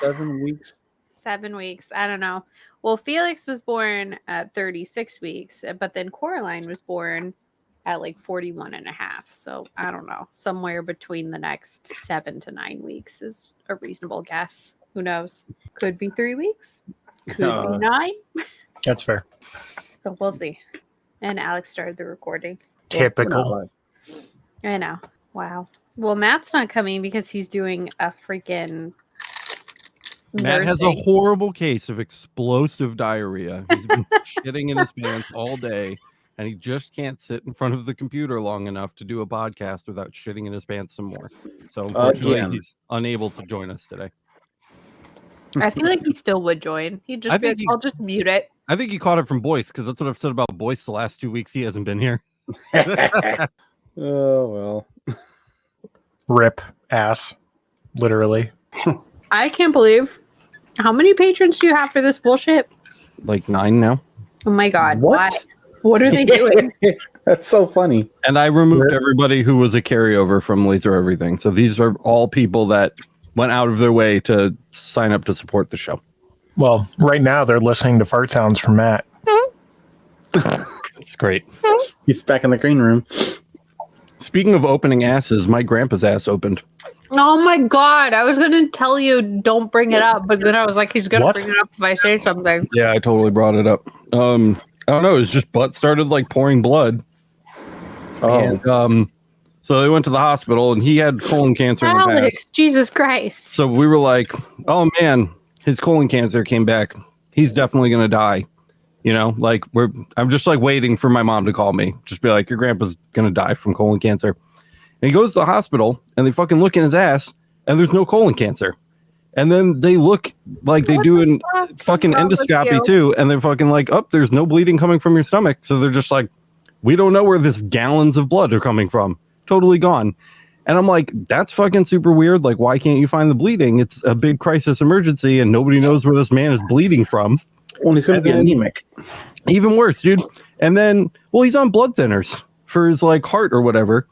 7 weeks. 7 weeks. I don't know. Well, Felix was born at 36 weeks, but then Coraline was born at like 41 and a half. So I don't know. Somewhere between the next 7 to 9 weeks is a reasonable guess. Who knows? Could be 3 weeks. Could be 9. That's fair. So we'll see. And Alex started the recording. Typical. I know. Wow. Well, Matt's not coming because he's doing a freaking... Matt has a horrible case of explosive diarrhea. He's been shitting in his pants all day, and he just can't sit in front of the computer long enough to do a podcast without shitting in his pants some more. So unfortunately, he's unable to join us today. I feel like he still would join. He'd just be like, I'll just mute it. I think he caught it from Boyce, because that's what I've said about Boyce the last 2 weeks. He hasn't been here. Oh, well. Rip ass. Literally. I can't believe. How many patrons do you have for this bullshit? Like 9 now. Oh my God. What? What are they doing? That's so funny. And I removed everybody who was a carryover from Laser Everything. So these are all people that went out of their way to sign up to support the show. Well, right now they're listening to fart sounds from Matt. It's great. He's back in the green room. Speaking of opening asses, my grandpa's ass opened. Oh my God. I was going to tell you don't bring it up, but then I was like, he's going to bring it up if I say something. Yeah, I totally brought it up. I don't know. It was just butt started like pouring blood. Oh. And, so they went to the hospital and he had colon cancer in the Alex, past. Jesus Christ. So we were like, oh man, his colon cancer came back. He's definitely going to die. You know, like I'm just like waiting for my mom to call me. Just be like, your grandpa's going to die from colon cancer. And he goes to the hospital and they fucking look in his ass and there's no colon cancer. And then they look like they do in fucking endoscopy too. And they're fucking like, oh, there's no bleeding coming from your stomach. So they're just like, we don't know where this gallons of blood are coming from. Totally gone. And I'm like, that's fucking super weird. Like, why can't you find the bleeding? It's a big crisis emergency and nobody knows where this man is bleeding from. Well, he's going to be anemic. Even worse, dude. And then, well, he's on blood thinners for his like heart or whatever.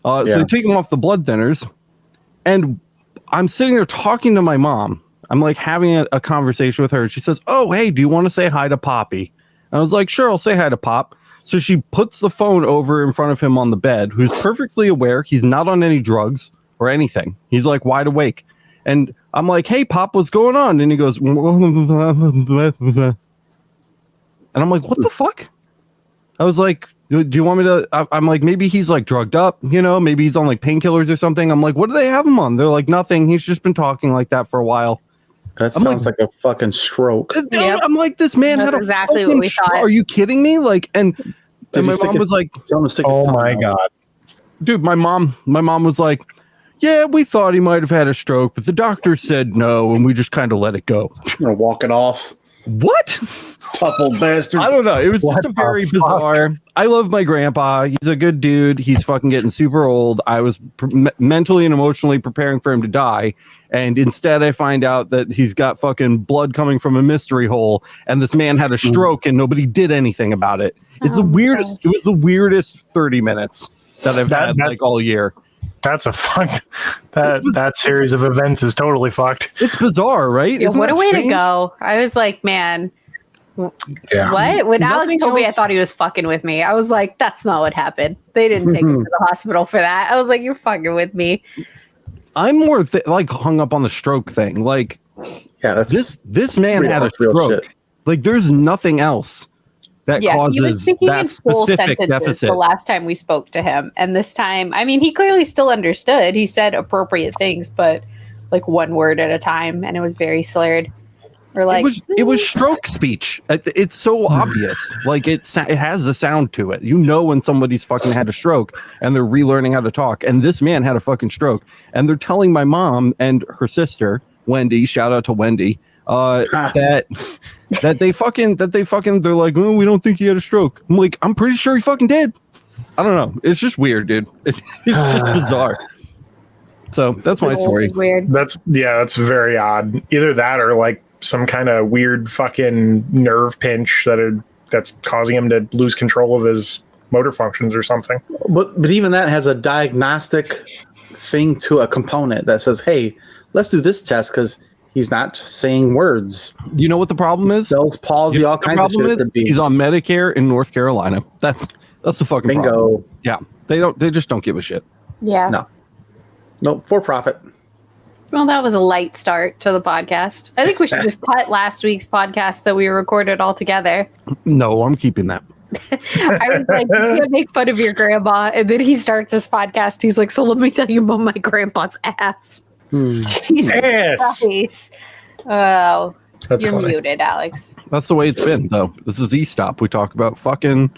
So they take him off the blood thinners. And I'm sitting there talking to my mom. I'm like having a conversation with her. She says, oh, hey, do you want to say hi to Poppy? And I was like, sure, I'll say hi to Pop. So she puts the phone over in front of him on the bed, who's perfectly aware he's not on any drugs or anything. He's like wide awake. And I'm like, hey, Pop, what's going on? And he goes, and I'm like, what the fuck? I was like, do you want me to? I'm like, maybe he's like drugged up, you know, maybe he's on like painkillers or something. I'm like, what do they have him on? They're like, nothing. He's just been talking like that for a while. That sounds like a fucking stroke. Yep. I'm like, this man had exactly what we thought. Are you kidding me? Like, and my mom was like, oh my God. Dude, my mom was like, yeah, we thought he might have had a stroke, but the doctor said no, and we just kind of let it go. I'm gonna walk it off. What? Tough old bastard. I don't know. It was just a very bizarre. I love my grandpa. He's a good dude. He's fucking getting super old. I was mentally and emotionally preparing for him to die. And instead I find out that he's got fucking blood coming from a mystery hole. And this man had a stroke and nobody did anything about it. It's the weirdest. It was the weirdest 30 minutes that I've had like all year. That's a fucked. That series of events is totally fucked. It's bizarre, right? Yeah, what a way to go. I was like, man, what? When Alex told me, I thought he was fucking with me. I was like, that's not what happened. They didn't take him to the hospital for that. I was like, you're fucking with me. I'm more like hung up on the stroke thing. Like, yeah, that's this man had a stroke. Like, there's nothing else that causes he was speaking that in full specific sentences deficit. The last time we spoke to him, and this time, I mean, he clearly still understood. He said appropriate things, but like one word at a time, and it was very slurred. Or like it was stroke speech. It's so obvious. Like it has the sound to it. You know when somebody's fucking had a stroke and they're relearning how to talk. And this man had a fucking stroke, and they're telling my mom and her sister Wendy. Shout out to Wendy. That they fucking they're like, oh, we don't think he had a stroke. I'm like, I'm pretty sure he fucking did. I don't know. It's just weird, dude. It's just bizarre. So that's my story. Weird. That's very odd. Either that or like some kind of weird fucking nerve pinch that's causing him to lose control of his motor functions or something. But even that has a diagnostic thing to a component that says, hey, let's do this test because He's not saying words. You know what the problem is? Spells, palsy, all kinds of shit. Could be. He's on Medicare in North Carolina. That's the fucking Bingo. problem. Yeah, they just don't give a shit. Yeah. No, for profit. Well, that was a light start to the podcast. I think we should just cut last week's podcast that we recorded all together. No, I'm keeping that. I was like, you can't make fun of your grandma. And then he starts his podcast. He's like, so let me tell you about my grandpa's ass. Jesus Ass. Christ. Oh, That's you're funny. muted, Alex. That's the way it's been, though. This is E-Stop. We talk about fucking,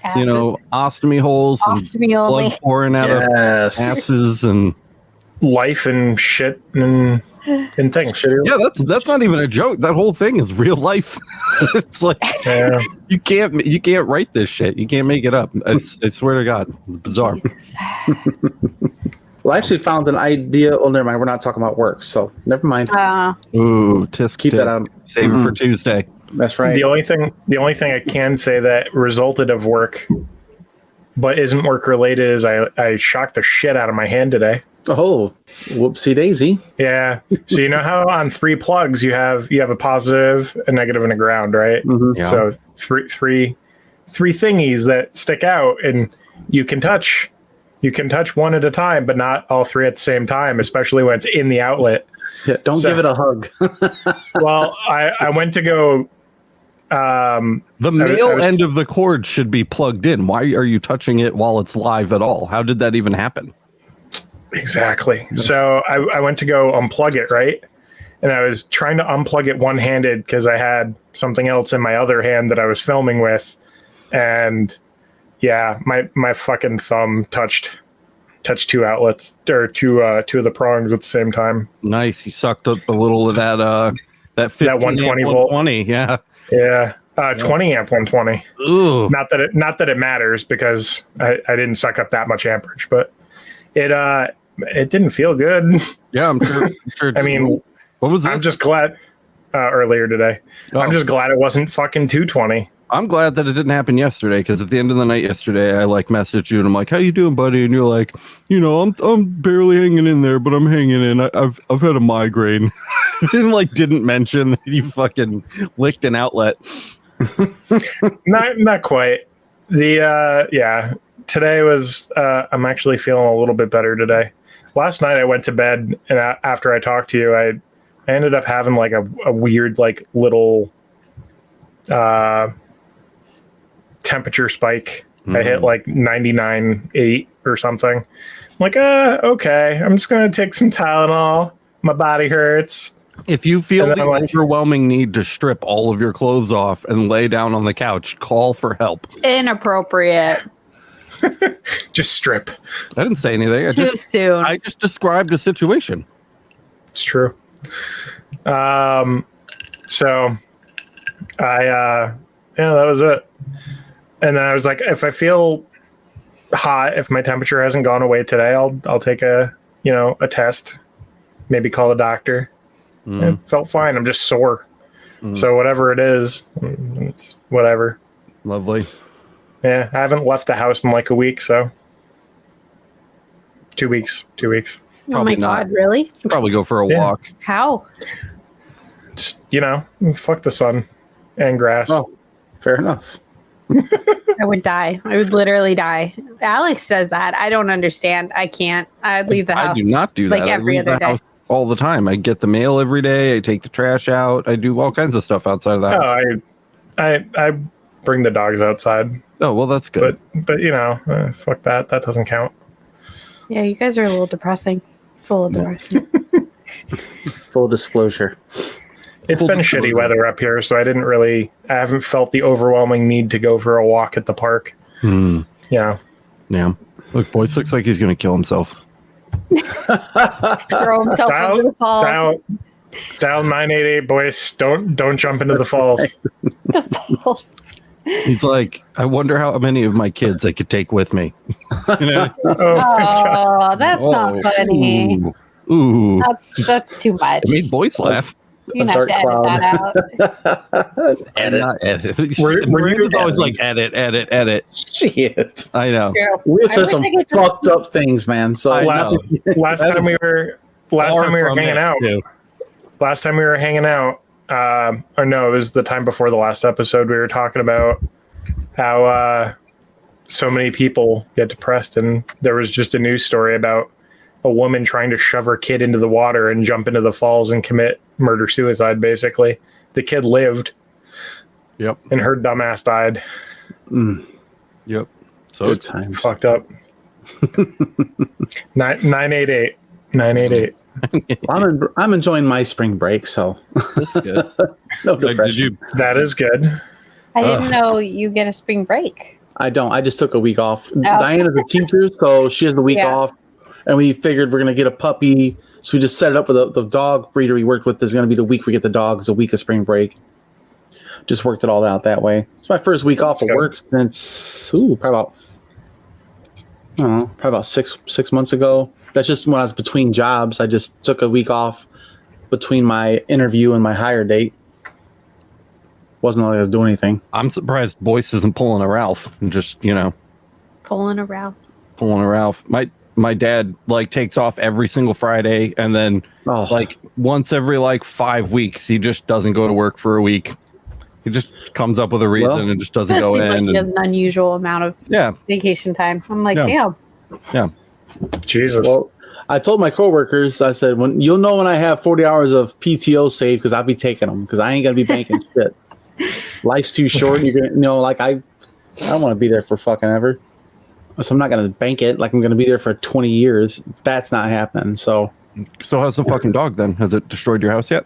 Asses. ostomy holes Ostomy and only. blood pouring out of Yes. asses and Life and shit and things. yeah, that's not even a joke. That whole thing is real life. It's like Yeah. you can't write this shit. You can't make it up. I swear to God, it's bizarre. Well, I actually found an idea. Oh, never mind. We're not talking about work, so never mind. Ooh, tisk, Keep that tisk. on. Save it for Tuesday. That's right. The only thing I can say that resulted of work, but isn't work related, is I shocked the shit out of my hand today. Oh, whoopsie daisy. Yeah. So you know how on 3 plugs you have a positive, a negative, and a ground, right? Mhm. Yeah. So three thingies that stick out, and you can touch one at a time, but not all 3 at the same time, especially when it's in the outlet. Yeah, don't So- give it a hug. Well, I went to go. The I male was- end of the cord should be plugged in. Why are you touching it while it's live at all? How did that even happen? Exactly. So I went to go unplug it, right? And I was trying to unplug it one-handed because I had something else in my other hand that I was filming with. And yeah, my fucking thumb touched 2 outlets, or two of the prongs at the same time. Nice. You sucked up a little of that 15 120 amp volt. 120. Yeah. Yeah. 20 amp 120. Ooh. Not that it matters, because I didn't suck up that much amperage, but it didn't feel good. Yeah, I'm sure. I mean, what was this? I'm just glad earlier today. Oh. I'm just glad it wasn't fucking 220. I'm glad that it didn't happen yesterday, because at the end of the night yesterday, I messaged you and I'm like, "How you doing, buddy?" And you're like, I'm barely hanging in there, but I'm hanging in. I've had a migraine." And didn't mention that you fucking licked an outlet. Not quite. Today was I'm actually feeling a little bit better today. Last night I went to bed, and after I talked to you, I ended up having a weird little temperature spike. I hit 99.8 or something. I'm like, okay, I'm just gonna take some Tylenol. My body hurts. If you feel And the then I'm like- overwhelming need to strip all of your clothes off and lay down on the couch, call for help. Inappropriate. Just strip. I didn't say anything. Too soon. I just described a situation. It's true. So that was it. And then I was like, if I feel hot, if my temperature hasn't gone away today, I'll take a test, maybe call the doctor. It felt fine. I'm just sore. So whatever it is, it's whatever. Lovely. Yeah, I haven't left the house in a week, so 2 weeks. Oh my Probably not. God, really? Should probably go for a Yeah. walk. How? Just, fuck the sun and grass. Oh, fair enough. I would die. I would literally die. Alex says that. I don't understand. I can't. I'd leave the house. I do not do that. like every I leave other the day. house all the time. I get the mail every day. I take the trash out. I do all kinds of stuff outside of the house. Oh, I bring the dogs outside, Oh, well, that's good. but fuck that. That doesn't count. Yeah, you guys are a little depressing. It's a little depressing. Full disclosure. It's Full been disclosure. shitty weather up here, so I haven't felt the overwhelming need to go for a walk at the park. Yeah. Yeah. Look, Boyce looks like he's going to kill himself. Throw himself into the falls. Dial 988, Boyce. Don't jump into the falls. The falls. He's like, I wonder how many of my kids I could take with me. You know? Oh, my God. Oh, that's not funny. Ooh. That's too much. It made Boyce laugh. You're gonna have to edit that out. Edit. Not edit. Were you Miranda's always editing? like, edit. Shit. I know. True. We have I said wish some I could just- fucked up things, man. So I Last know. last time we were Far hanging from out. it, too. last time we were hanging out, or no, it was the time before the last episode. We were talking about how so many people get depressed, and there was just a news story about a woman trying to shove her kid into the water and jump into the falls and commit murder-suicide, basically. The kid lived. Yep. And her dumbass died. Yep. So Good it's times. Fucked up. 988. 988. I'm enjoying my spring break, so that's good. no Like, did depression. you? That is good. I didn't know you get a spring break. I don't. I just took a week off. Diana's a teacher, so she has the week off, and we figured we're gonna get a puppy. So we just set it up with the dog breeder we worked with. Is gonna be the week we get the dog. It's a week of spring break. Just worked it all out that way. It's my first week off of work since probably about 6 months ago. That's just when I was between jobs. I just took a week off between my interview and my hire date. Wasn't like I was doing anything. I'm surprised Boyce isn't pulling a Ralph and just Pulling around. pulling a Ralph. My dad like takes off every single Friday, and then like once every like 5 weeks he just doesn't go to work for a week. He just comes up with a reason and just doesn't go Seems in. like he has an unusual amount of vacation time. I'm like, damn. Yeah. Jesus. Well, I told my coworkers, I said, you'll know when I have 40 hours of PTO saved because I'll be taking them because I ain't gonna be banking shit. Life's too short. You're gonna, like I don't want to be there for fucking ever. So I'm not gonna bank it like I'm gonna be there for 20 years. That's not happening. So how's the fucking dog then? Has it destroyed your house yet?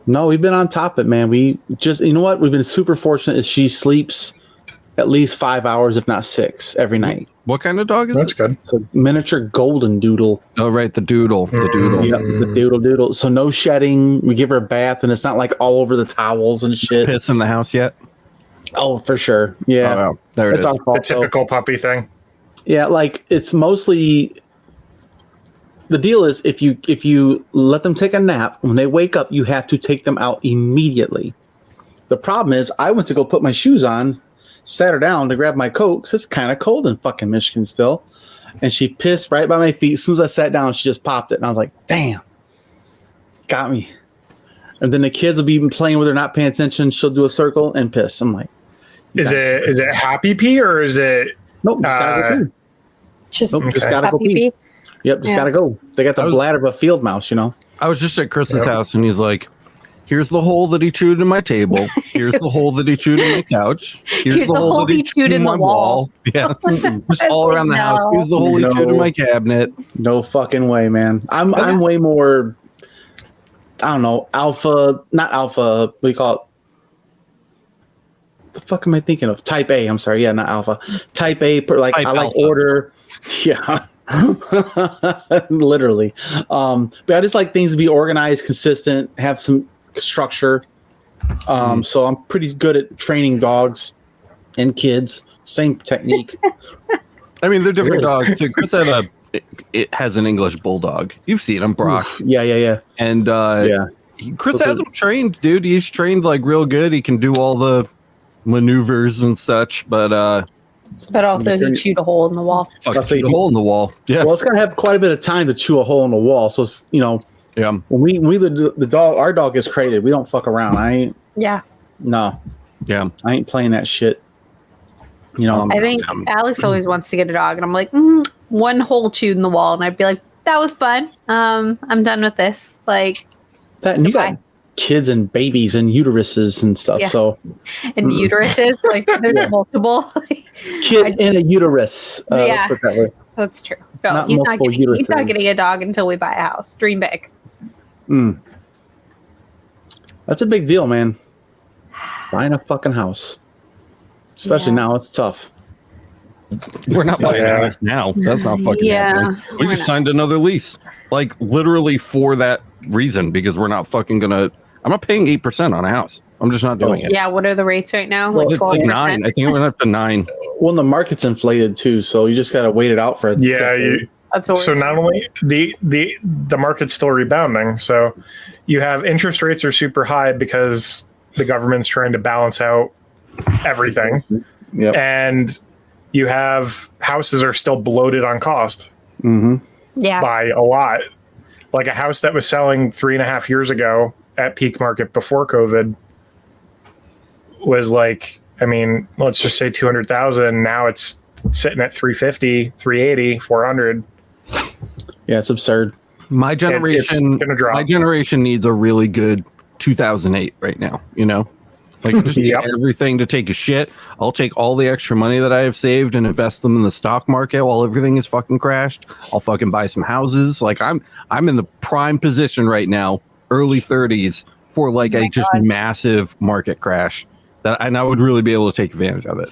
No, we've been on top of it, man. We just, you know what? We've been super fortunate is she sleeps at least 5 hours, if not 6, every night. What kind of dog is That's it? good. So miniature golden doodle. Oh, right. The doodle. The doodle. Yep, the doodle. So no shedding. We give her a bath, and it's not like all over the towels and shit. Piss in the house yet? Oh, for sure. Yeah. Oh, there it It's is. our The fault. typical puppy thing. Yeah, like it's mostly the deal is if you let them take a nap, when they wake up, you have to take them out immediately. The problem is I went to go put my shoes on, sat her down to grab my coat because it's kind of cold in fucking Michigan still. And she pissed right by my feet. As soon as I sat down, she just popped it. And I was like, damn, got me. And then the kids will be even playing with her, not paying attention. She'll do a circle and piss. I'm like, Is it happy pee or is it nope, just gotta go pee. Just, Nope, just gotta go pee. Yep, just gotta go. They got the bladder of a field mouse, I was just at Chris's house, and he's like, here's the hole that he chewed in my table. Here's the hole that he chewed in my couch. Here's the hole he chewed in the my wall. Yeah, just all around the house. Here's the hole he chewed in my cabinet. No fucking way, man. I'm way more, I don't know, not alpha, what do you call it? The fuck am I thinking of? Type A, I'm sorry. Yeah, not alpha. Type A, like Type I like alpha. order. Yeah. Literally. But I just like things to be organized, consistent, have some structure. So I'm pretty good at training dogs and kids. Same technique. I mean, they're different Really? dogs. Too. Chris it has an English bulldog. You've seen him, Brock. Oof. Yeah. And Chris Those has him trained, dude. He's trained like real good. He can do all the maneuvers and such, but also he chewed a hole in the wall. fuck, shoot a hole in the wall. Yeah. Well, it's gonna have quite a bit of time to chew a hole in the wall. So it's, Yeah. when we the dog, our dog is crated. We don't fuck around. I ain't Yeah. I ain't playing that shit. I think Alex always wants to get a dog, and I'm like, one hole chewed in the wall, and I'd be like, that was fun. I'm done with this. Like that, and you goodbye. got kids and babies and uteruses and stuff. Yeah. So And uteruses, like there's multiple. kid in a uterus. Yeah. Let's put it that way. That's true. No, Not he's not multiple getting uteruses. a dog until we buy a house. Dream big. That's a big deal, man. Buying a fucking house, especially now, it's tough. We're not buying a house now. That's not fucking happening. We just signed another lease. Like literally for that reason, because we're not fucking gonna I'm not paying 8% on a house. I'm just not doing it. Yeah, what are the rates right now? Well, Like it's 12%? Like 9. I think it went up to 9. Well, the market's inflated too, so you just gotta wait it out for a decade. That's what So not only the market's still rebounding, so you have interest rates are super high because the government's trying to balance out everything. Yep. And you have houses are still bloated on cost yeah. by a lot. Like a house that was selling 3.5 years ago at peak market before COVID was like, I mean, let's just say 200,000. Now it's sitting at 350, 380, 400. Yeah, it's absurd. My It's generation, gonna drop. my generation needs a really good 2008 right now. You know, like just need Yep. everything to take a shit. I'll take all the extra money that I have saved and invest them in the stock market while everything is fucking crashed. I'll fucking buy some houses. Like I'm in the prime position right now, early 30s, for like a just massive market crash and I would really be able to take advantage of it.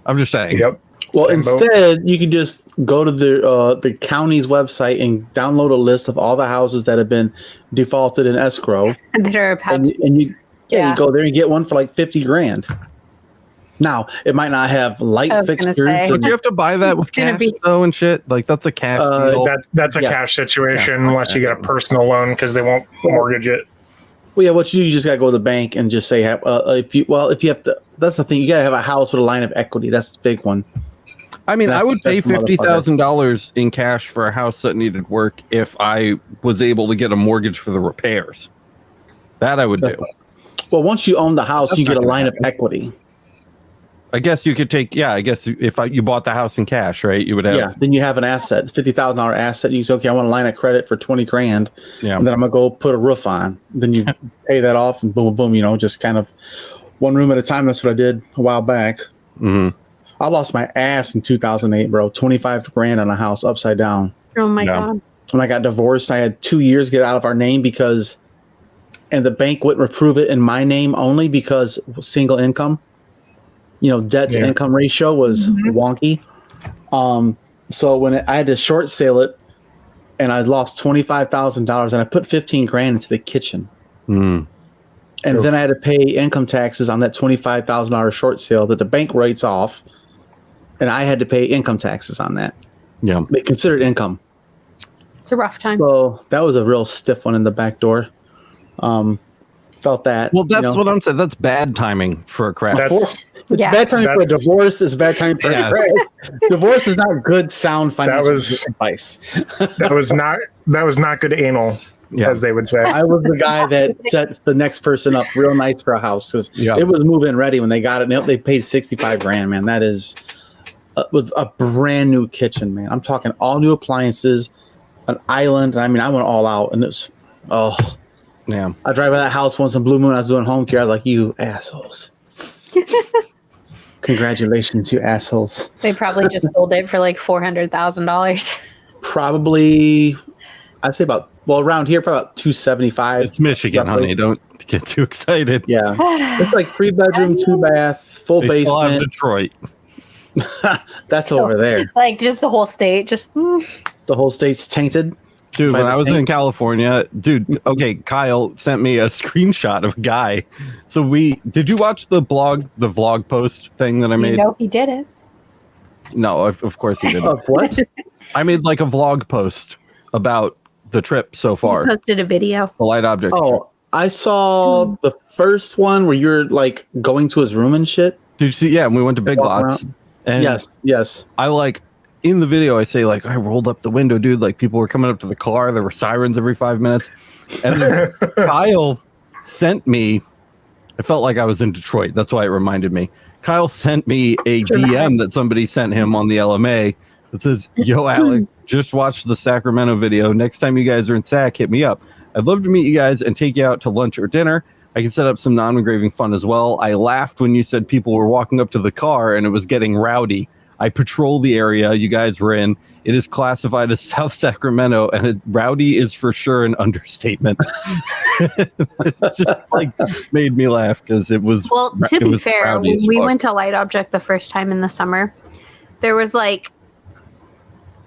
I'm just saying. Yep. Well, Same boat. instead, you can just go to the county's website and download a list of all the houses that have been defaulted in escrow, that are about and, to. and you Yeah. you go there and get one for like $50,000. Now, it might not have light I was gonna fixtures. say. Would and- you have to buy that with gonna cash be- though and shit? Like that's a cash deal. That's a Yeah. cash situation Yeah. unless you get a personal loan because they won't mortgage it. Well, yeah, what you do, you just gotta go to the bank and just say, if you have to. That's the thing. You gotta have a house with a line of equity. That's the big one. I mean, That's I would pay the motherfucker. $50,000 in cash for a house that needed work if I was able to get a mortgage for the repairs. That I would do. Well, once you own the house, That's you get not a gonna line of happen. equity. I guess you could take. Yeah, I guess if you bought the house in cash, right? You would have. Yeah, then you have an asset, $50,000 asset. You say, okay, I want a line of credit for $20,000, Yeah. and then I'm gonna go put a roof on. Then you pay that off, and boom, boom, boom. You know, just kind of one room at a time. That's what I did a while back. Mhm. I lost my ass in 2008, bro. $25,000 on a house upside down. Oh my Yeah. god. When I got divorced, I had 2 years to get out of our name and the bank wouldn't approve it in my name only because single income. You know, debt to Yeah. income ratio was wonky. So when I had to short sale it, and I lost $25,000, and I put $15,000 into the kitchen, Mm. and Oof. then I had to pay income taxes on that $25,000 short sale that the bank writes off, and I had to pay income taxes on that. Yeah. They consider it income. It's a rough time. So that was a real stiff one in the back door. Felt that. Well, that's you know. what I'm saying. That's bad timing for a crash. That's It's Yeah. bad time for a That's- divorce. It's bad time for Yeah. a crash. Divorce is not good, sound financial was- advice. that was not good anal, Yeah. as they would say. I was the guy that set the next person up real nice for a house because Yeah. it was move-in ready when they got it. And they paid $65,000, man. That is with a brand new kitchen, man. I'm talking all new appliances, an island. I mean, I went all out, and it was Yeah. I drive by that house once in Blue Moon. I was doing home care. I was like, you assholes. Congratulations, you assholes. They probably just sold it for like $400,000. Probably, I'd say around here, probably about 275. It's Michigan, Roughly. honey. Don't get too excited. Yeah. It's like 3-bedroom, 2-bath, full They still have basement. Detroit. That's So- over there. Like just the whole state. Just The whole state's tainted. Dude, By when the I was in bank. California, okay, Kyle sent me a screenshot of a guy. So did you watch the vlog post thing that I made? you know he did it. No, of course he didn't. Of what? I made like a vlog post about the trip so He far, posted a video. the light object. trip. Oh, I saw the first one where you're like going to his room and shit. Did you see? Yeah, and we went to Big Walk Lots. around. And Yes. I like in the video, I say like I rolled up the window, dude. Like people were coming up to the car. There were sirens every 5 minutes. And then Kyle sent me. I felt like I was in Detroit. That's why it reminded me. Kyle sent me a DM that somebody sent him on the LMA that says, "Yo, Alex, just watched the Sacramento video. Next time you guys are in Sac, hit me up. I'd love to meet you guys and take you out to lunch or dinner. I can set up some non-engraving fun as well. I laughed when you said people were walking up to the car and it was getting rowdy. I patrol the area you guys were in. It is classified as South Sacramento, and rowdy is for sure an understatement." It just like made me laugh because it was. Well, to it be was fair, rowdy when as we fuck. went to Light Object the first time in the summer, there was like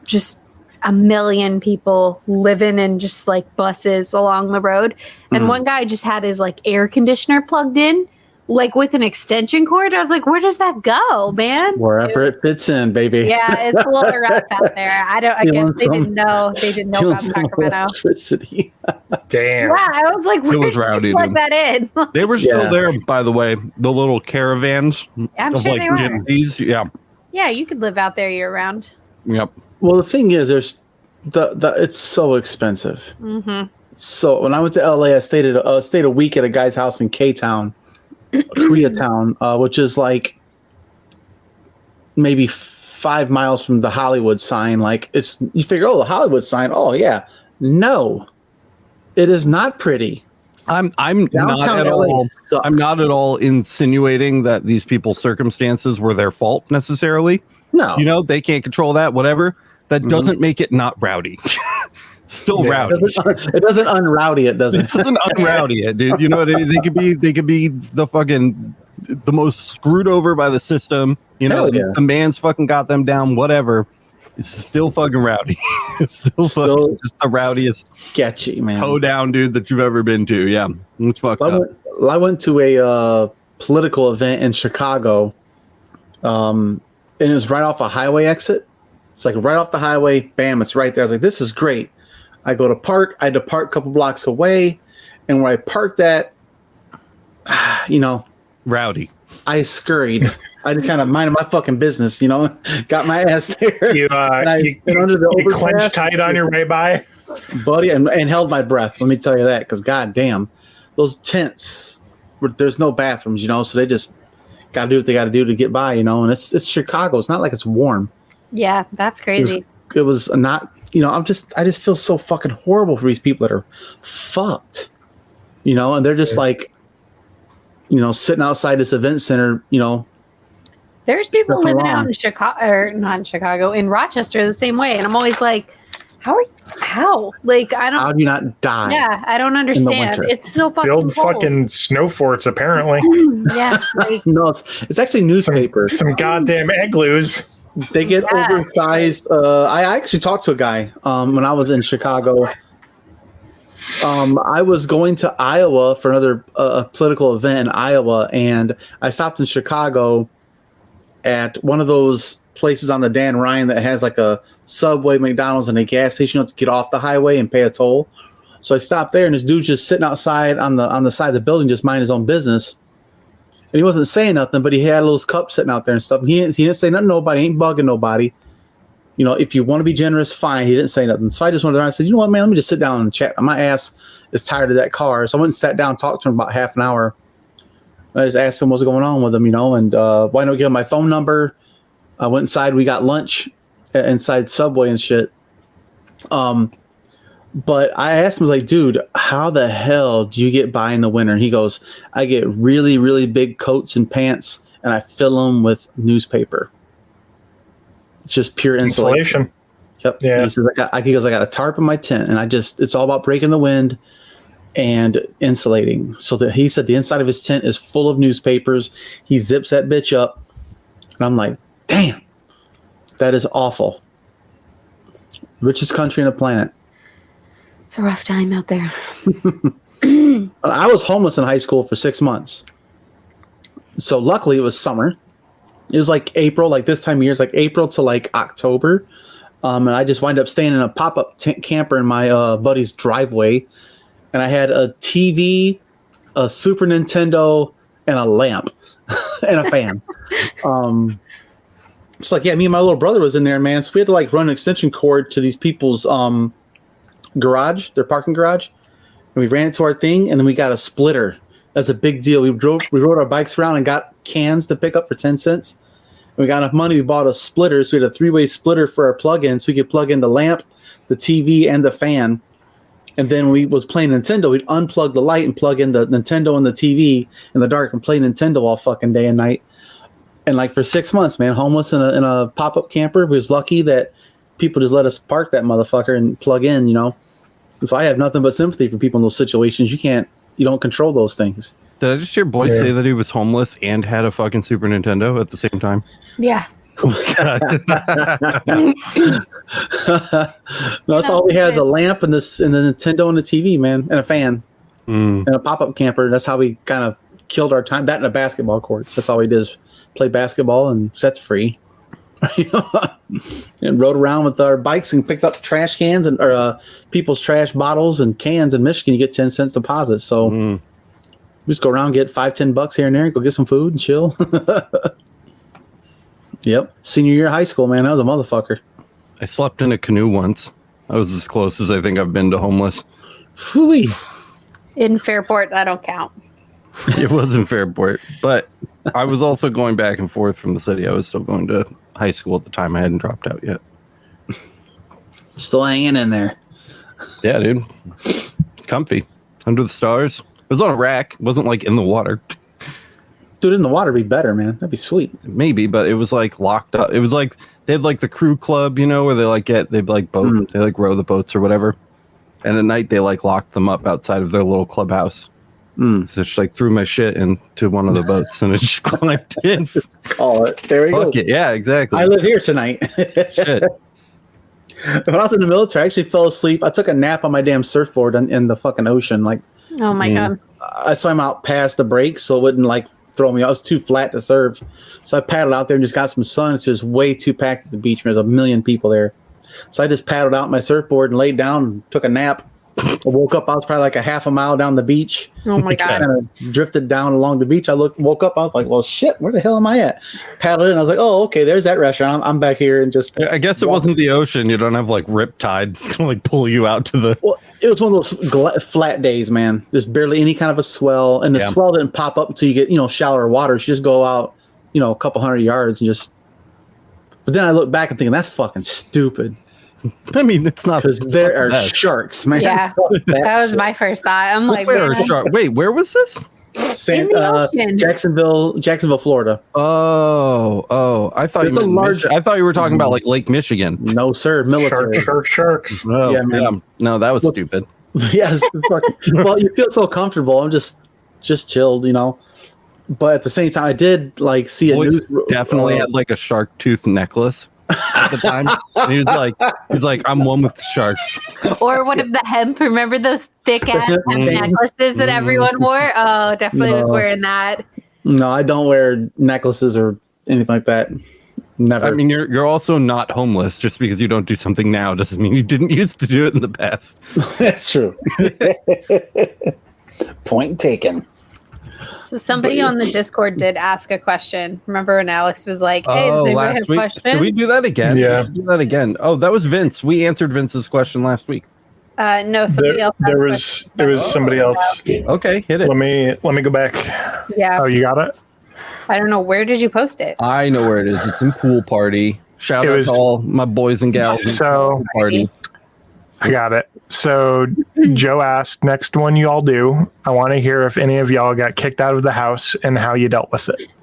just a million people living in just like buses along the road. And Mhm. one guy just had his like air conditioner plugged in, like with an extension cord. I was like, where does that go, man? Wherever it fits in, baby. Yeah, it's a little rough out there. I guess Stealing they didn't know. They didn't know Stealing about some Sacramento. electricity. Damn. Yeah, I was like, where was did rowdy, you plug dude. that in? They were still Yeah. there, by the way. The little caravans I'm of sure like they were. gypsies. Yeah. Yeah, you could live out there year round. Yep. Well, the thing is, there's the it's so expensive. Mm-hmm. So when I went to LA, I stayed a week at a guy's house in K-Town, Koreatown, which is like maybe 5 miles from the Hollywood sign. Like you figure, oh, the Hollywood sign. Oh yeah, no, it is not pretty. I'm Downtown not at LA all. sucks. I'm not at all insinuating that these people's circumstances were their fault necessarily. No, You know, they can't control that. Whatever. That doesn't make it not rowdy. Still rowdy. It doesn't unrowdy it, does it? It doesn't unrowdy it, dude. You know what I mean? They could be the most screwed over by the system. You know, Hell yeah. the man's fucking got them down. Whatever. It's still fucking rowdy. It's still fucking just the rowdiest Sketchy, man. hoe down dude that you've ever been to. Yeah, it's fucked up. I went to a political event in Chicago, and it was right off a highway exit. It's like right off the highway, bam, it's right there. I was like, this is great. I go to park. I had to park a couple blocks away, and where I parked at, Rowdy. I scurried. I just kind of minded my fucking business, got my ass there. You under the you overpass, clenched tight on your way by, buddy, and held my breath. Let me tell you that, because goddamn, those tents, there's no bathrooms, so they just got to do what they got to do to get by, and it's Chicago. It's not like it's warm. Yeah, that's crazy. It was not, I just feel so fucking horrible for these people that are fucked, and they're just like, sitting outside this event center, There's people Nothing living out wrong. in Chicago, or not in Chicago, in Rochester the same way. And I'm always like, how? Like, I how don't, do you not die? yeah, I don't understand. winter. It's so fucking build cold. fucking snow forts. Apparently, Yeah, like, No, it's actually newspapers. some goddamn igloos. They get Yeah. oversized. I actually talked to a guy when I was in Chicago. I was going to Iowa for another political event in Iowa, and I stopped in Chicago at one of those places on the Dan Ryan that has like a Subway, McDonald's, and a gas station. You have to get off the highway and pay a toll. So I stopped there, and this dude's just sitting outside on the side of the building, just minding his own business. And he wasn't saying nothing, but he had those cups sitting out there and stuff. He didn't say nothing to nobody. He ain't bugging nobody. If you want to be generous, fine. He didn't say nothing. So I just went around and said, you know what, man, let me just sit down and chat. My ass is tired of that car. So I went and sat down and talked to him about half an hour. I just asked him what's going on with him, and why not give him my phone number? I went inside. We got lunch inside Subway and shit. But I asked him, I was like, dude, how the hell do you get by in the winter? And he goes, I get really, really big coats and pants, and I fill them with newspaper. It's just pure insulation. Yep. Yeah. He says, I got a tarp in my tent, and it's all about breaking the wind and insulating. So that he said the inside of his tent is full of newspapers. He zips that bitch up, and I'm like, damn, that is awful. Richest country on the planet. it's a rough time out there. I was homeless in high school for 6 months. So luckily it was summer. It was like April, like this time of year, it's like April to like October. And I just wind up staying in a pop-up camper in my buddy's driveway. And I had a TV, a Super Nintendo, and a lamp and a fan. It's like, yeah, me and my little brother was in there, man. So we had to like run an extension cord to these people's garage, their parking garage. And we ran it to our thing, and then we got a splitter. That's a big deal. We rode our bikes around and got cans to pick up for 10 cents. And we got enough money. We bought a splitter. So we had a 3-way splitter for our plug-in, so we could plug in the lamp, the TV, and the fan. And then we was playing Nintendo. We'd unplug the light and plug in the Nintendo and the TV in the dark and play Nintendo all fucking day and night. And like for 6 months, man, homeless in a pop-up camper. We was lucky that people just let us park that motherfucker and plug in, So I have nothing but sympathy for people in those situations. You don't control those things. Did I just hear Boyce say that he was homeless and had a fucking Super Nintendo at the same time? Yeah. No, that's all we had is a lamp and the Nintendo and the TV, man, and a fan and a pop-up camper. That's how we kind of killed our time. That and a basketball courts. That's all we did is play basketball, and that's free. And rode around with our bikes and picked up trash cans or people's trash bottles and cans. In Michigan, you get 10 cents deposit. So we just go around, get $5-10 here and there, go get some food and chill. Yep. Senior year of high school, man. That was a motherfucker. I slept in a canoe once. I was as close as I think I've been to homeless. Phooey. In Fairport, that don't count. It was in Fairport, but I was also going back and forth from the city. I was still going to high school at the time. I hadn't dropped out yet. Still hanging in there. Yeah, dude. It's comfy. Under the stars. It was on a rack. It wasn't like in the water. Dude, in the water would be better, man. That'd be sweet. Maybe, but it was like locked up. It was like they had like the crew club, you know, where they like they'd like boat, they like row the boats or whatever. And at night they like locked them up outside of their little clubhouse. So just like threw my shit into one of the boats and it just climbed in. Call it. There we Fuck go. it. Yeah, exactly. I live here tonight. Shit. When I was in the military, I actually fell asleep. I took a nap on my damn surfboard in the fucking ocean. Like, Oh my god. I swam out past the breaks so it wouldn't like throw me. I was too flat to surf. So I paddled out there and just got some sun. It's just way too packed at the beach. There's a million people there. So I just paddled out my surfboard and laid down and took a nap. I woke up. I was probably like a half a mile down the beach. Oh my god. Kind of drifted down along the beach. Woke up. I was like, well, shit, where the hell am I at? Paddled in. I was like, oh, okay, there's that restaurant. I'm back here and just. I guess it wasn't the ocean. You don't have like rip tide. It's gonna like pull you out to the. Well, it was one of those flat days, man. There's barely any kind of a swell, and the swell didn't pop up until you get shallower water. So you just go out, a couple hundred yards and just. But then I look back and thinking that's fucking stupid. I mean, it's not because there are sharks, man. Yeah, that was my first thought. I'm like, where are sharks? Wait, where was this? In the ocean. Jacksonville, Florida. Oh! I thought I thought you were talking about like Lake Michigan. No, sir, military sharks. Oh, yeah, man. No, that was stupid. Yes, well, you feel so comfortable. I'm just chilled, But at the same time, I did like see a Boyce news. Definitely had like a shark tooth necklace at the time. And he was like, I'm one with the sharks. Or one of the hemp. Remember those thick ass hemp necklaces that everyone wore? Oh, definitely was wearing that. No, I don't wear necklaces or anything like that. Never. I mean, you're also not homeless. Just because you don't do something now doesn't mean you didn't used to do it in the past. That's true. Point taken. So somebody on the Discord did ask a question. Remember when Alex was like, "Hey, does anybody have questions?" Did we do that again? Yeah, do that again. Oh, that was Vince. We answered Vince's question last week. No, somebody else. There was somebody else. Okay, hit it. Let me go back. Yeah. Oh, you got it? I don't know. Where did you post it? I know where it is. It's in Pool Party. Shout out to all my boys and gals. So Pool Party. I got it. So Joe asked, next one you all do, I want to hear if any of y'all got kicked out of the house and how you dealt with it.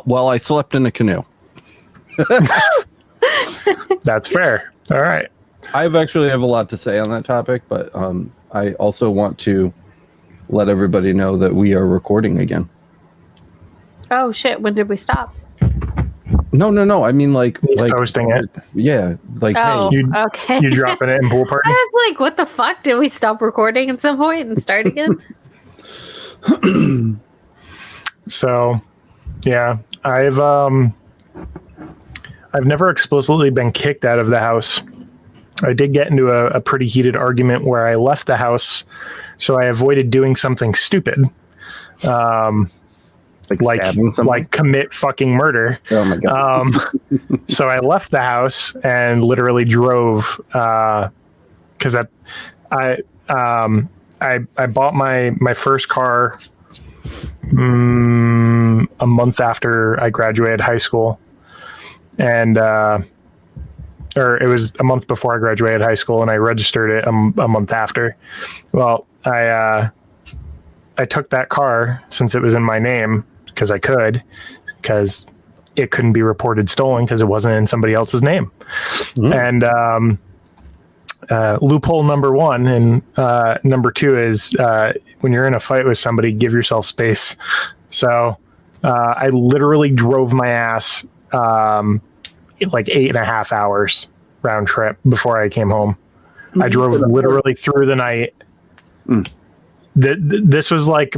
Well, I slept in a canoe. That's fair. All right. I actually have a lot to say on that topic, but I also want to let everybody know that we are recording again. Oh shit! When did we stop? No. I mean, like posting it. Yeah. Like, oh, hey, okay. You dropping it in Pool Party? I was like, what the fuck? Did we stop recording at some point and start again? So, yeah, I've never explicitly been kicked out of the house. I did get into a pretty heated argument where I left the house, so I avoided doing something stupid. Like commit fucking murder. Oh my god! So I left the house and literally drove because I bought my first car a month after I graduated high school, and or it was a month before I graduated high school, and I registered it a month after. Well, I took that car since it was in my name. Because I could, because it couldn't be reported stolen because it wasn't in somebody else's name. And loophole number one, and number two is when you're in a fight with somebody, give yourself space. So I literally drove my ass like 8.5 hours round trip before I came home. I drove literally through the night. This was like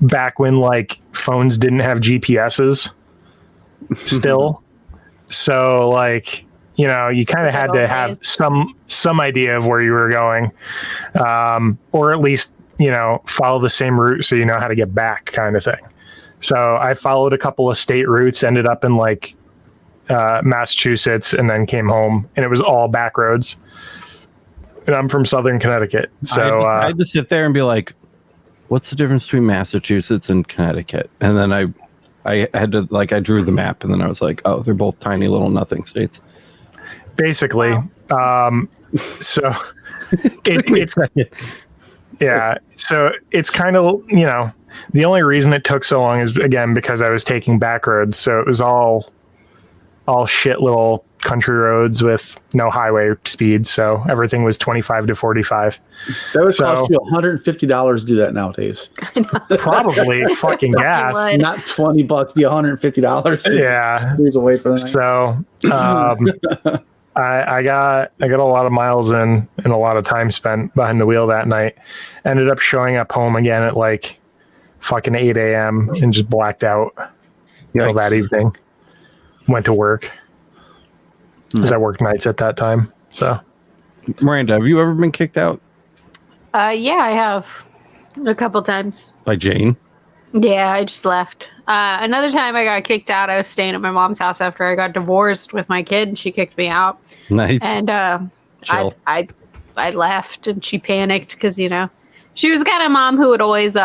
back when like phones didn't have GPSs still. So like, you kind of had to have some idea of where you were going, or at least, follow the same route so you know how to get back kind of thing. So I followed a couple of state routes, ended up in like Massachusetts, and then came home, and it was all back roads. and I'm from Southern Connecticut. So I had to sit there and be like, what's the difference between Massachusetts and Connecticut? And then I had to, like, I drew the map, and then I was like, oh, they're both tiny little nothing states. basically, so so it's kind of, the only reason it took so long is, again, because I was taking back roads. So it was all shit little country roads with no highway speed. So everything was 25 to 45. That would cost you $150 to do that nowadays. Probably fucking gas. Not $20, be $150. Yeah. Years away from that. So I got a lot of miles in and a lot of time spent behind the wheel that night. Ended up showing up home again at like fucking 8 a.m. and just blacked out until that evening. Went to work because I worked nights at that time. So, Miranda, have you ever been kicked out? Yeah, I have a couple times. By Jane? Yeah, I just left. Another time I got kicked out. I was staying at my mom's house after I got divorced with my kid, and she kicked me out. Nice. And I left, and she panicked because she was the kind of mom who would always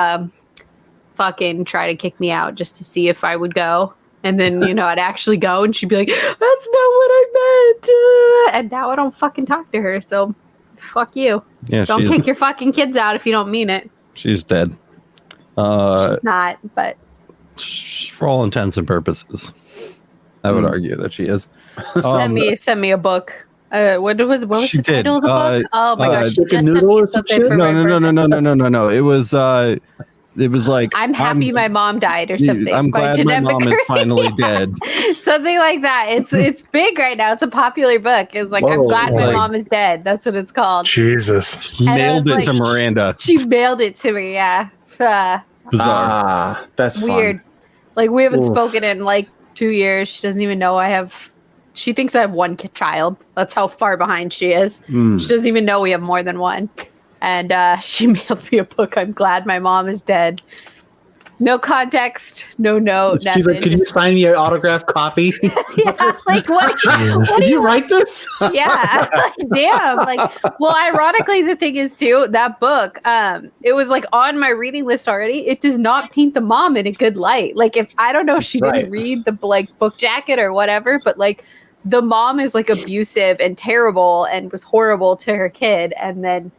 fucking try to kick me out just to see if I would go. And then, I'd actually go, and she'd be like, that's not what I meant. And now I don't fucking talk to her, so fuck you. Yeah, don't kick your fucking kids out if you don't mean it. She's dead. She's not, but... For all intents and purposes, I would argue that she is. Send me a book. What was the title of the book? Oh my gosh! Chicken Noodle or some shit? No. It was like, I'm happy my mom died or something. I'm glad my mom is finally dead. Something like that. It's big right now. It's a popular book. It's like, I'm glad my mom is dead. That's what it's called. Jesus. Mailed it to Miranda. She mailed it to me, yeah. Bizarre. That's weird. Fun. Like, we haven't spoken in like 2 years. She doesn't even know she thinks I have one child. That's how far behind she is. She doesn't even know we have more than one. And she mailed me a book. I'm glad my mom is dead. No context, no note. She's like, could you sign me an autographed copy? Yeah, like what? Did you write this? Yeah, like, damn. Like, well, ironically, the thing is too, that book, it was like on my reading list already. It does not paint the mom in a good light. Like, if I don't know if she didn't read the book jacket or whatever, but like the mom is like abusive and terrible and was horrible to her kid, and then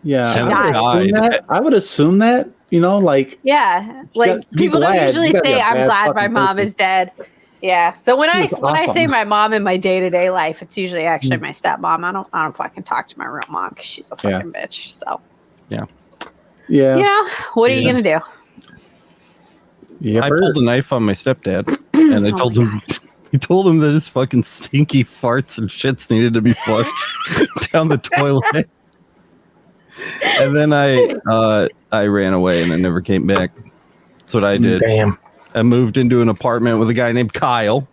I would assume that, like... Yeah, like, people don't usually say, I'm glad my mom is dead. Yeah, so when I say my mom in my day-to-day life, it's usually actually my stepmom. I don't fucking talk to my real mom because she's a fucking bitch, so... Yeah. What are you going to do? I pulled a knife on my stepdad, and I told him... He told him that his fucking stinky farts and shits needed to be flushed down the toilet. And then I ran away and I never came back. That's what I did. Damn. I moved into an apartment with a guy named Kyle.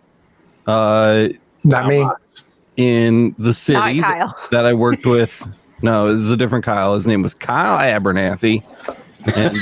Not me. In the city that I worked with. No, it was a different Kyle. His name was Kyle Abernathy. And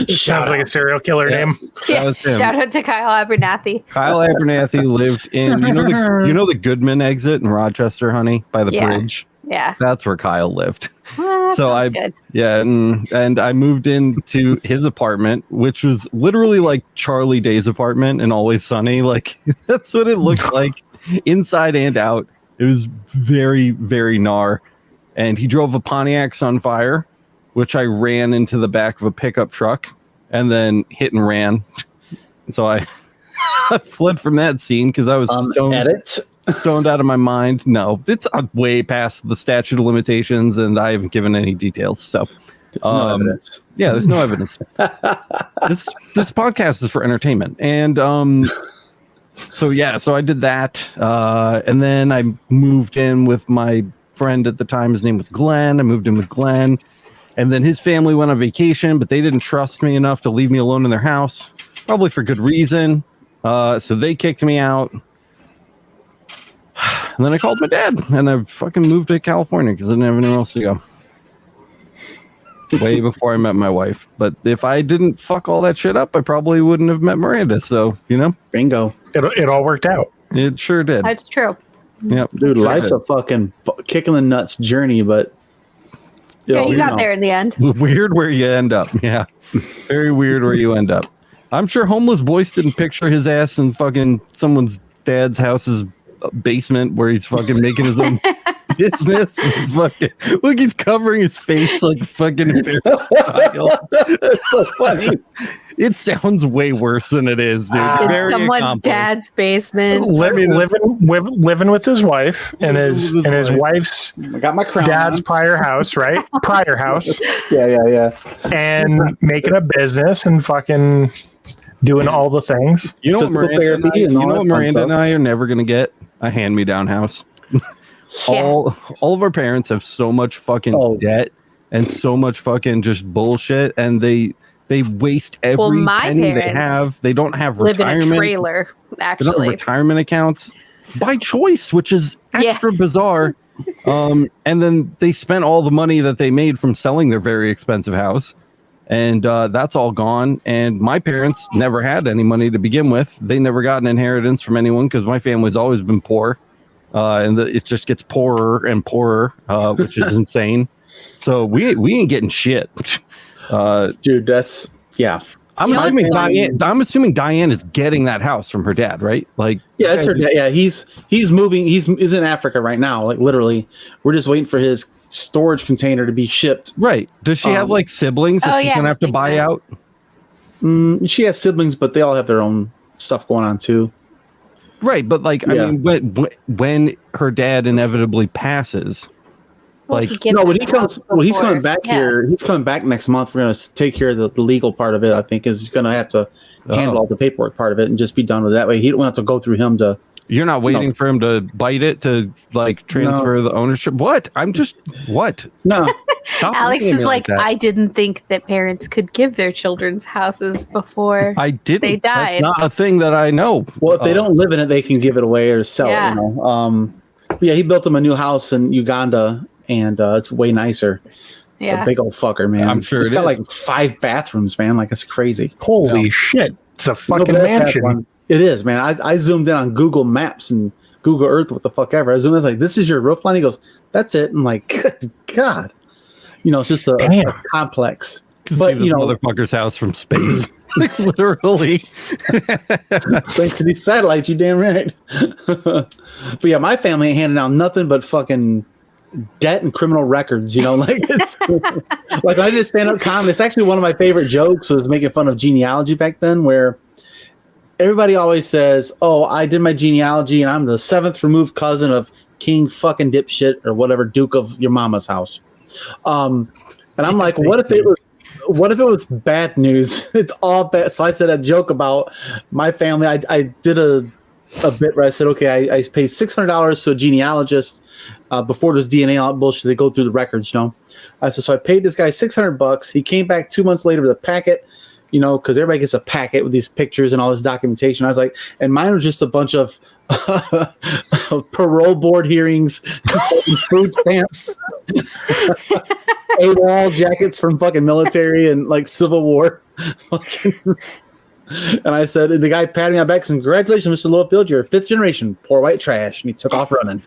sounds like a serial killer name. Yeah, shout out to Kyle Abernathy. Kyle Abernathy lived in the Goodman exit in Rochester, honey, by the bridge. Yeah, that's where Kyle lived. Well, so and I moved into his apartment, which was literally like Charlie Day's apartment in Always Sunny. Like, that's what it looked like inside and out. It was very, very gnar. And he drove a Pontiac Sunfire, which I ran into the back of a pickup truck and then hit and ran. So I fled from that scene because I was stoned out of my mind. No, it's way past the statute of limitations, and I haven't given any details. So there's no evidence. Yeah, there's no evidence. This podcast is for entertainment. And so I did that. And then I moved in with my friend at the time. His name was Glenn. I moved in with Glenn. And then his family went on vacation, but they didn't trust me enough to leave me alone in their house, probably for good reason. So they kicked me out. And then I called my dad, and I fucking moved to California because I didn't have anywhere else to go. Way before I met my wife. But if I didn't fuck all that shit up, I probably wouldn't have met Miranda. So, bingo. It all worked out. It sure did. That's true. Yep. Dude, life's a fucking kick in the nuts journey, but Yeah, Yo, you got there in the end. Weird where you end up. Yeah. Very weird where you end up. I'm sure homeless Boyce didn't picture his ass in fucking someone's dad's house's basement where he's fucking making his own business. Fucking, look, he's covering his face like fucking child. It's so funny. It sounds way worse than it is, dude. In Very someone's accomplished. dad's basement. Living with his wife and his wife's I got my crown. dad's on. prior house, right? Prior house, Yeah. and making a business and fucking doing all the things. You know what Physical Miranda, therapy and all that fun Miranda and stuff. I are never gonna get? A hand-me-down house. Yeah. All of our parents have so much fucking debt and so much fucking just bullshit, and they waste every my penny they parents have. They don't have Live in a retirement. trailer, They don't have actually. retirement accounts by choice, which is extra bizarre. And then they spent all the money that they made from selling their very expensive house, and that's all gone. And my parents never had any money to begin with. They never got an inheritance from anyone because my family's always been poor, and it just gets poorer and poorer, which is insane. So we ain't getting shit. Dude, that's I'm You know assuming what's funny? I'm assuming Diane is getting that house from her dad, right? Like, Yeah, that's her dad. Yeah, he's moving. He's in Africa right now. Like literally, we're just waiting for his storage container to be shipped. right. Does she have like siblings that Oh, she's yeah, gonna have to speaking buy of. out? She has siblings, but they all have their own stuff going on too. Right, but like, Yeah. I mean, when her dad inevitably passes, Well, like, he gives No, when them he comes, help when he's before- coming back yeah. here, he's coming back next month. We're gonna take care of the legal part of it. I think is he's gonna have to handle all the paperwork part of it and just be done with it. That way. He don't have to go through him to. you're not waiting for him to bite it to like transfer the ownership. What? I'm just what? No, Stop Alex looking at is me like, that. I didn't think that parents could give their children's houses before. I didn't. they That's died. not a thing that I know. well, if they don't live in it, they can give it away or sell Yeah. it. You know. But yeah, he built him a new house in Uganda, and it's way nicer. It's a Yeah. big old fucker, man. I'm sure it's it got is. like 5 bathrooms, man. Like it's crazy. Holy shit! It's a fucking Nobody else has mansion. one. It is, man. I zoomed in on Google Maps and Google Earth, what the fuck ever. I zoomed in, I was like, this is your roof line? He goes, that's it. I'm like, good God. You know, it's just a Damn. complex. See But, this you know, motherfucker's house from space. Like, literally. thanks to these satellites, you damn right. But yeah, my family ain't handing out nothing but fucking debt and criminal records, you know, like it's like I did stand-up comedy. It's actually one of my favorite jokes was making fun of genealogy back then, where everybody always says, oh, I did my genealogy and I'm the 7th removed cousin of King fucking dipshit or whatever Duke of your mama's house. And I'm like, what if it was bad news? It's all bad. So I said a joke about my family. I did a bit where I said, okay, I paid $600 to a genealogist before this DNA all that bullshit. They go through the records, you know. I said, so I paid this guy $600. He came back 2 months later with a packet, you know, because everybody gets a packet with these pictures and all this documentation. I was like, and mine was just a bunch of parole board hearings, food stamps, AWOL jackets from fucking military and like Civil War. And I said, and the guy patted me on the back, congratulations, Mr. Littlefield, you're 5th generation poor white trash. And he took off running.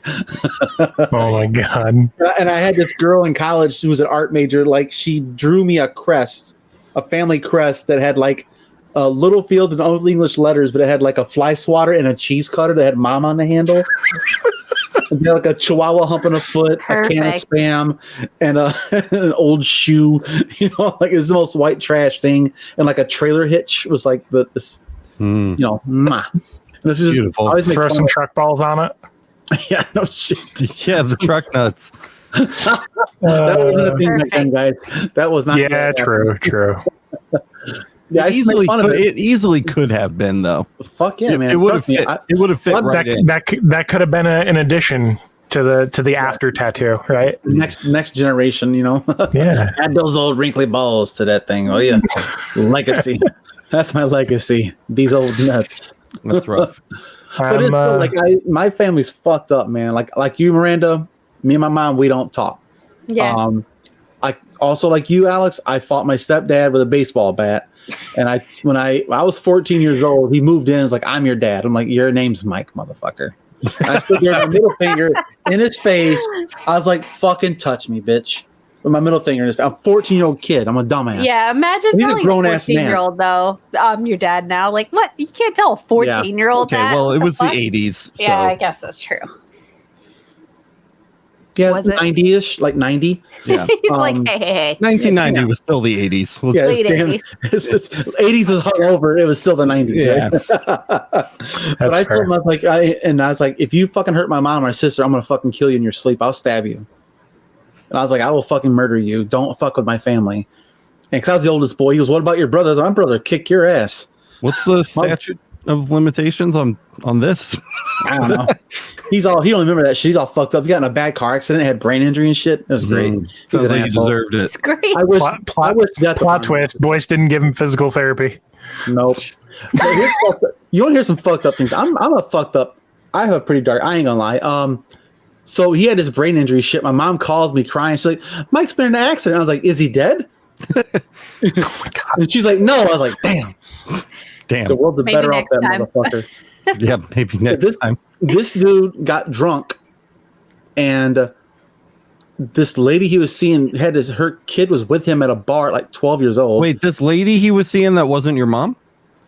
Oh my god! And I had this girl in college who was an art major. Like she drew me a crest, a family crest that had like a Littlefield and Old English letters, but it had like a fly swatter and a cheese cutter that had mom on the handle. And like a chihuahua humping a foot, a can of Perfect. Spam, and an old shoe. You know, like it's the most white trash thing. And like a trailer hitch was like this, you know, mwah. And this is Beautiful. I always make Throw fun some of- truck balls on it. yeah, no shit. Yeah, the truck nuts. That wasn't a thing back then, guys. That was not. Yeah, true. Yeah, I It used to make fun of it. it easily could have been though. Fuck yeah, man. It would have Trust me, fit. It would have fit right in. That could have been an addition to the after tattoo, right? next generation, you know. Yeah. Add those old wrinkly balls to that thing. Oh yeah, legacy. That's my legacy. These old nuts. That's rough. But it's still, like my family's fucked up, man. Like you, Miranda. Me and my mom, we don't talk. Yeah. I also like you, Alex. I fought my stepdad with a baseball bat, and when I was 14 years old, he moved in. It's like, I'm your dad. I'm like, your name's Mike, motherfucker. And I stood there with my middle finger in his face. I was like, fucking touch me, bitch. With my middle finger. I'm a 14-year-old kid. I'm a dumbass. Yeah, imagine He's a telling a grown-ass man. 14-year-old though. I'm your dad now. Like, what? You can't tell a 14-year-old Okay, that. well, it What was the fuck? 80s. So. Yeah, I guess that's true. Yeah, Was it? 90-ish, like 90. Yeah. He's like, Um, hey. 1990 Yeah. was still the 80s. Let's- Yeah, Late damn, 80s. it's 80s was hung over. It was still the 90s. Yeah. Right? But I told him, I was like, if you fucking hurt my mom or my sister, I'm gonna fucking kill you in your sleep. I'll stab you. And I was like, I will fucking murder you. Don't fuck with my family. And because I was the oldest boy, he goes, "What about your brother?" I was like, my brother kick your ass. What's the statute of limitations on this? I don't know. He don't remember that shit. He's all fucked up. He got in a bad car accident, had brain injury and shit. It was great. Sounds He's an like he asshole. deserved it. It's great. I wish. Plot I wish that's Plot twist. Boyce didn't give him physical therapy. Nope. But here's fucked up- you want to hear some fucked up things? I'm a fucked up. I have a pretty dark. I ain't gonna lie. So he had this brain injury shit. My mom calls me crying. She's like, "Mike's been in an accident." I was like, "Is he dead?" Oh my God. And she's like, "No." I was like, "Damn, Damn. the world's Maybe better off next that time. motherfucker." Yeah, maybe next this- time. This dude got drunk, and this lady he was seeing her kid was with him at a bar at like 12 years old. Wait, this lady he was seeing that wasn't your mom?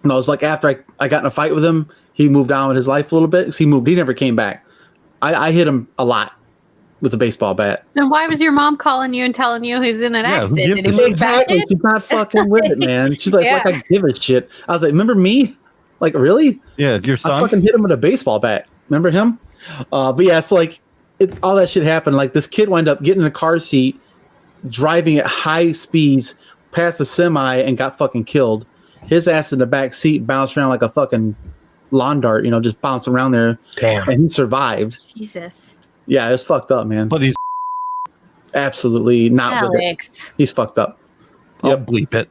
No, it was like after I got in a fight with him, he moved on with his life a little bit. He never came back. I hit him a lot with a baseball bat. Then why was your mom calling you and telling you he's in an Yeah, who accident? gives Did a he shit? move back Exactly. in? She's not fucking with it, man. She's like, Yeah. like I give a shit. I was like, remember me? Like, really? Yeah, your I son. fucking hit him with a baseball bat. Remember him? But yeah, so like all that shit happened. Like this kid wound up getting in a car seat, driving at high speeds past the semi and got fucking killed. His ass in the back seat bounced around like a fucking lawn dart, just bouncing around there. Damn. And he survived. Jesus. Yeah, it's fucked up, man. But he's Absolutely not with it. Alex. He's fucked up. I'll bleep it.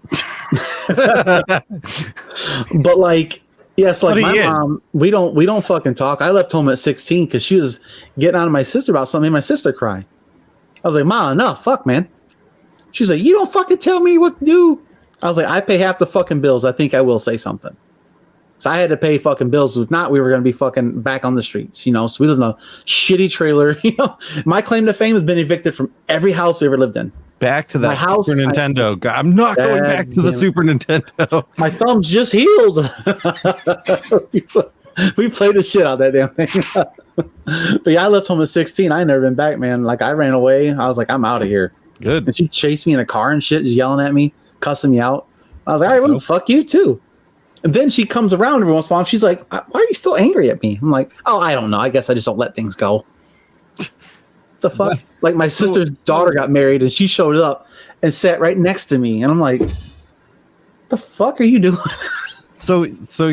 But like, yes, like But my he is. mom, we don't fucking talk. I left home at 16 because she was getting on to my sister about something. And my sister cried. I was like, "Ma, enough, fuck, man." She's like, "You don't fucking tell me what to do." I was like, "I pay half the fucking bills. I think I will say something." So I had to pay fucking bills. If not, we were going to be fucking back on the streets, So we live in a shitty trailer. My claim to fame has been evicted from every house we ever lived in. Back to My that house, Super Nintendo. God, I'm not going back to the Damn. Super Nintendo. My thumb's just healed. We played the shit out of that damn thing. But yeah, I left home at 16. I ain't never been back, man. Like I ran away. I was like, I'm out of here. Good. And she chased me in a car and shit, just yelling at me, cussing me out. I was like, all right, well, Nope. fuck you too. And then she comes around every once in a while. She's like, why are you still angry at me? I'm like, oh, I don't know. I guess I just don't let things go. The fuck? Like my sister's daughter got married and she showed up and sat right next to me. And I'm like, the fuck are you doing? So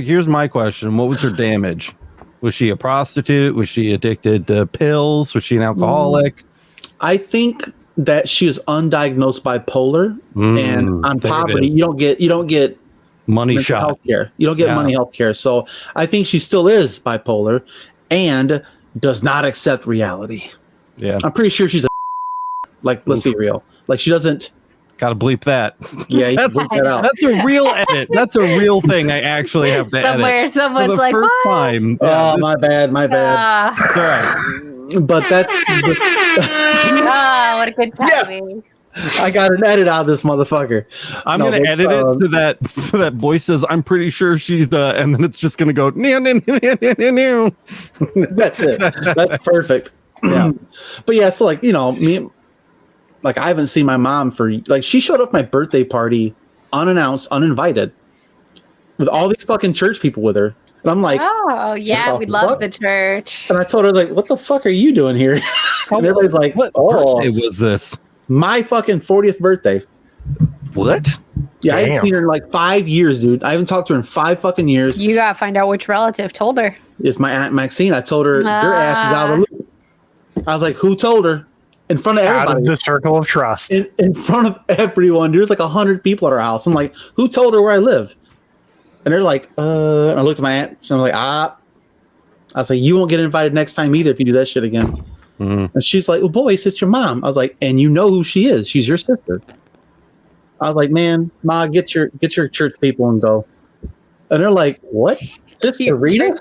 here's my question. What was her damage? Was she a prostitute? Was she addicted to pills? Was she an alcoholic? I think that she is undiagnosed bipolar and on there it poverty. is. You don't get Money mental shot. health care. You don't get Yeah. money health care. So I think she still is bipolar and does not accept reality. Yeah. I'm pretty sure she's a like, let's be real. Like she doesn't. Gotta bleep that. Yeah, you can That's, bleep that out. that's a real edit. That's a real thing I actually have to edit. Somewhere, For someone's the like, first what? time. Oh, my bad. It's all right. But that's. What a good timing. I got an edit out of this motherfucker. I'm No, gonna but, edit it so that Boyce says, I'm pretty sure she's and then it's just gonna go no. That's it. That's perfect. Yeah. But yeah, so like, me, like I haven't seen my mom for like she showed up at my birthday party unannounced, uninvited, with all these fucking church people with her. And I'm like, Oh, yeah, what we the love fuck? the church. and I told her like, what the fuck are you doing here? And everybody's like, What oh, birthday was this? my fucking 40th birthday. What? Yeah, I haven't Damn. seen her in like 5 years, dude. I haven't talked to her in 5 fucking years. You gotta find out which relative told her. It's my Aunt Maxine. I told her, your ass is out of the loop. I was like, who told her? In front of Out everybody. of the circle of trust. In front of everyone. There's like 100 people at our house. I'm like, who told her where I live? And they're like, and I looked at my aunt. And I'm like, I was like, you won't get invited next time either if you do that shit again. Mhm. And she's like, well, Boyce, it's your mom. I was like, and you know who she is. She's your sister. I was like, man, Ma, get your church people and go. And they're like, what? Sister Rita?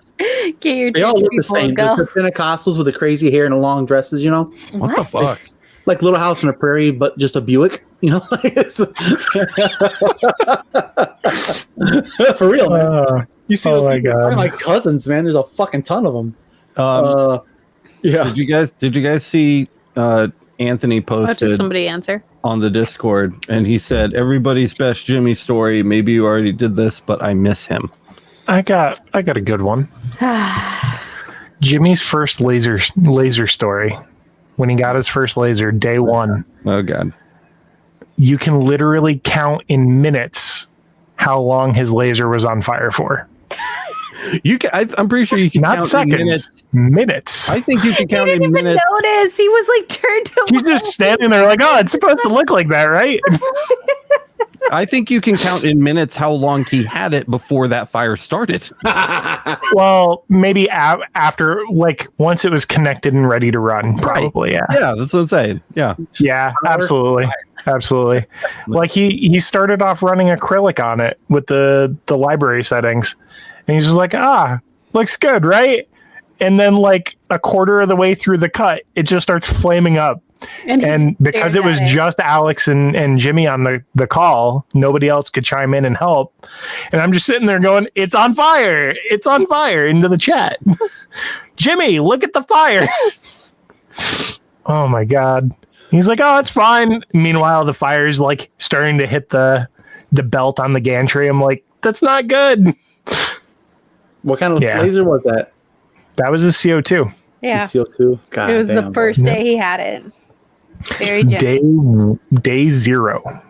Get your They all church look the people same. and go. They're Pentecostals with the crazy hair and the long dresses, What the fuck? like Little House on the Prairie, but just a Buick. You know, like for real, man. You see those people? They're my cousins, man. There's a fucking ton of them. Yeah. Did you guys see Anthony posted? Did somebody answer on the Discord, and he said, "Everybody's best Jimmy story. Maybe you already did this, but I miss him." I got a good one. Jimmy's first laser story. When he got his first laser, day one. Oh God. You can literally count in minutes how long his laser was on fire for. You can. I'm pretty sure you can. Not count seconds. Minutes. I think you can count in minutes. He didn't even notice. He was like turned away. He's just standing there like, oh, it's supposed to look like that, right? I think you can count in minutes how long he had it before that fire started. Well, maybe after, like, once it was connected and ready to run, probably. Right. Yeah, that's what I'm saying. Yeah, absolutely. Like he started off running acrylic on it with the library settings, and he's just like, looks good, right? And then like a quarter of the way through the cut, it just starts flaming up. And because it was just Alex and Jimmy on the call, nobody else could chime in and help. And I'm just sitting there going, it's on fire. It's on fire, into the chat. Jimmy, look at the fire. Oh my God. He's like, oh, it's fine. Meanwhile, the fire's like starting to hit the belt on the gantry. I'm like, that's not good. What kind of laser was that? That was a CO2. Yeah. CO2. God, it was the first day he had it. Very gentle. Day 0.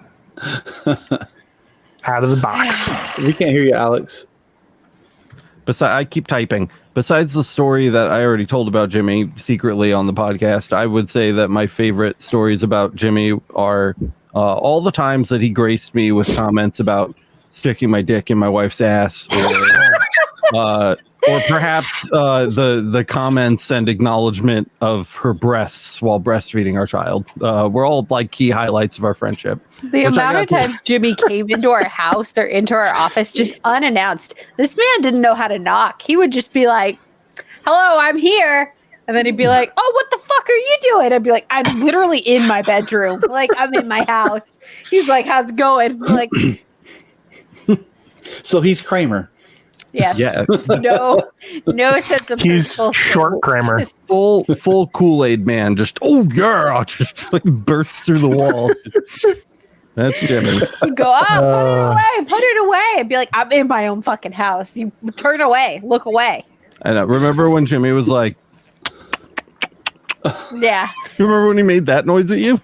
Out of the box. We can't hear you, Alex. I keep typing. Besides the story that I already told about Jimmy secretly on the podcast, I would say that my favorite stories about Jimmy are all the times that he graced me with comments about sticking my dick in my wife's ass, or perhaps the comments and acknowledgement of her breasts while breastfeeding our child. Were all like key highlights of our friendship. The amount of times Jimmy came into our house or into our office just unannounced. This man didn't know how to knock. He would just be like, hello, I'm here. And then he'd be like, oh, what the fuck are you doing? I'd be like, I'm literally in my bedroom. Like, I'm in my house. He's like, how's it going? I'm like, so he's Kramer. Yes. Yeah. No sense of He's short Kramer. Full Kool-Aid man. Just just like bursts through the wall. That's Jimmy. You go, put it away. I'd be like, I'm in my own fucking house. You turn away, look away. I know. Remember when Jimmy was like, yeah. You remember when he made that noise at you?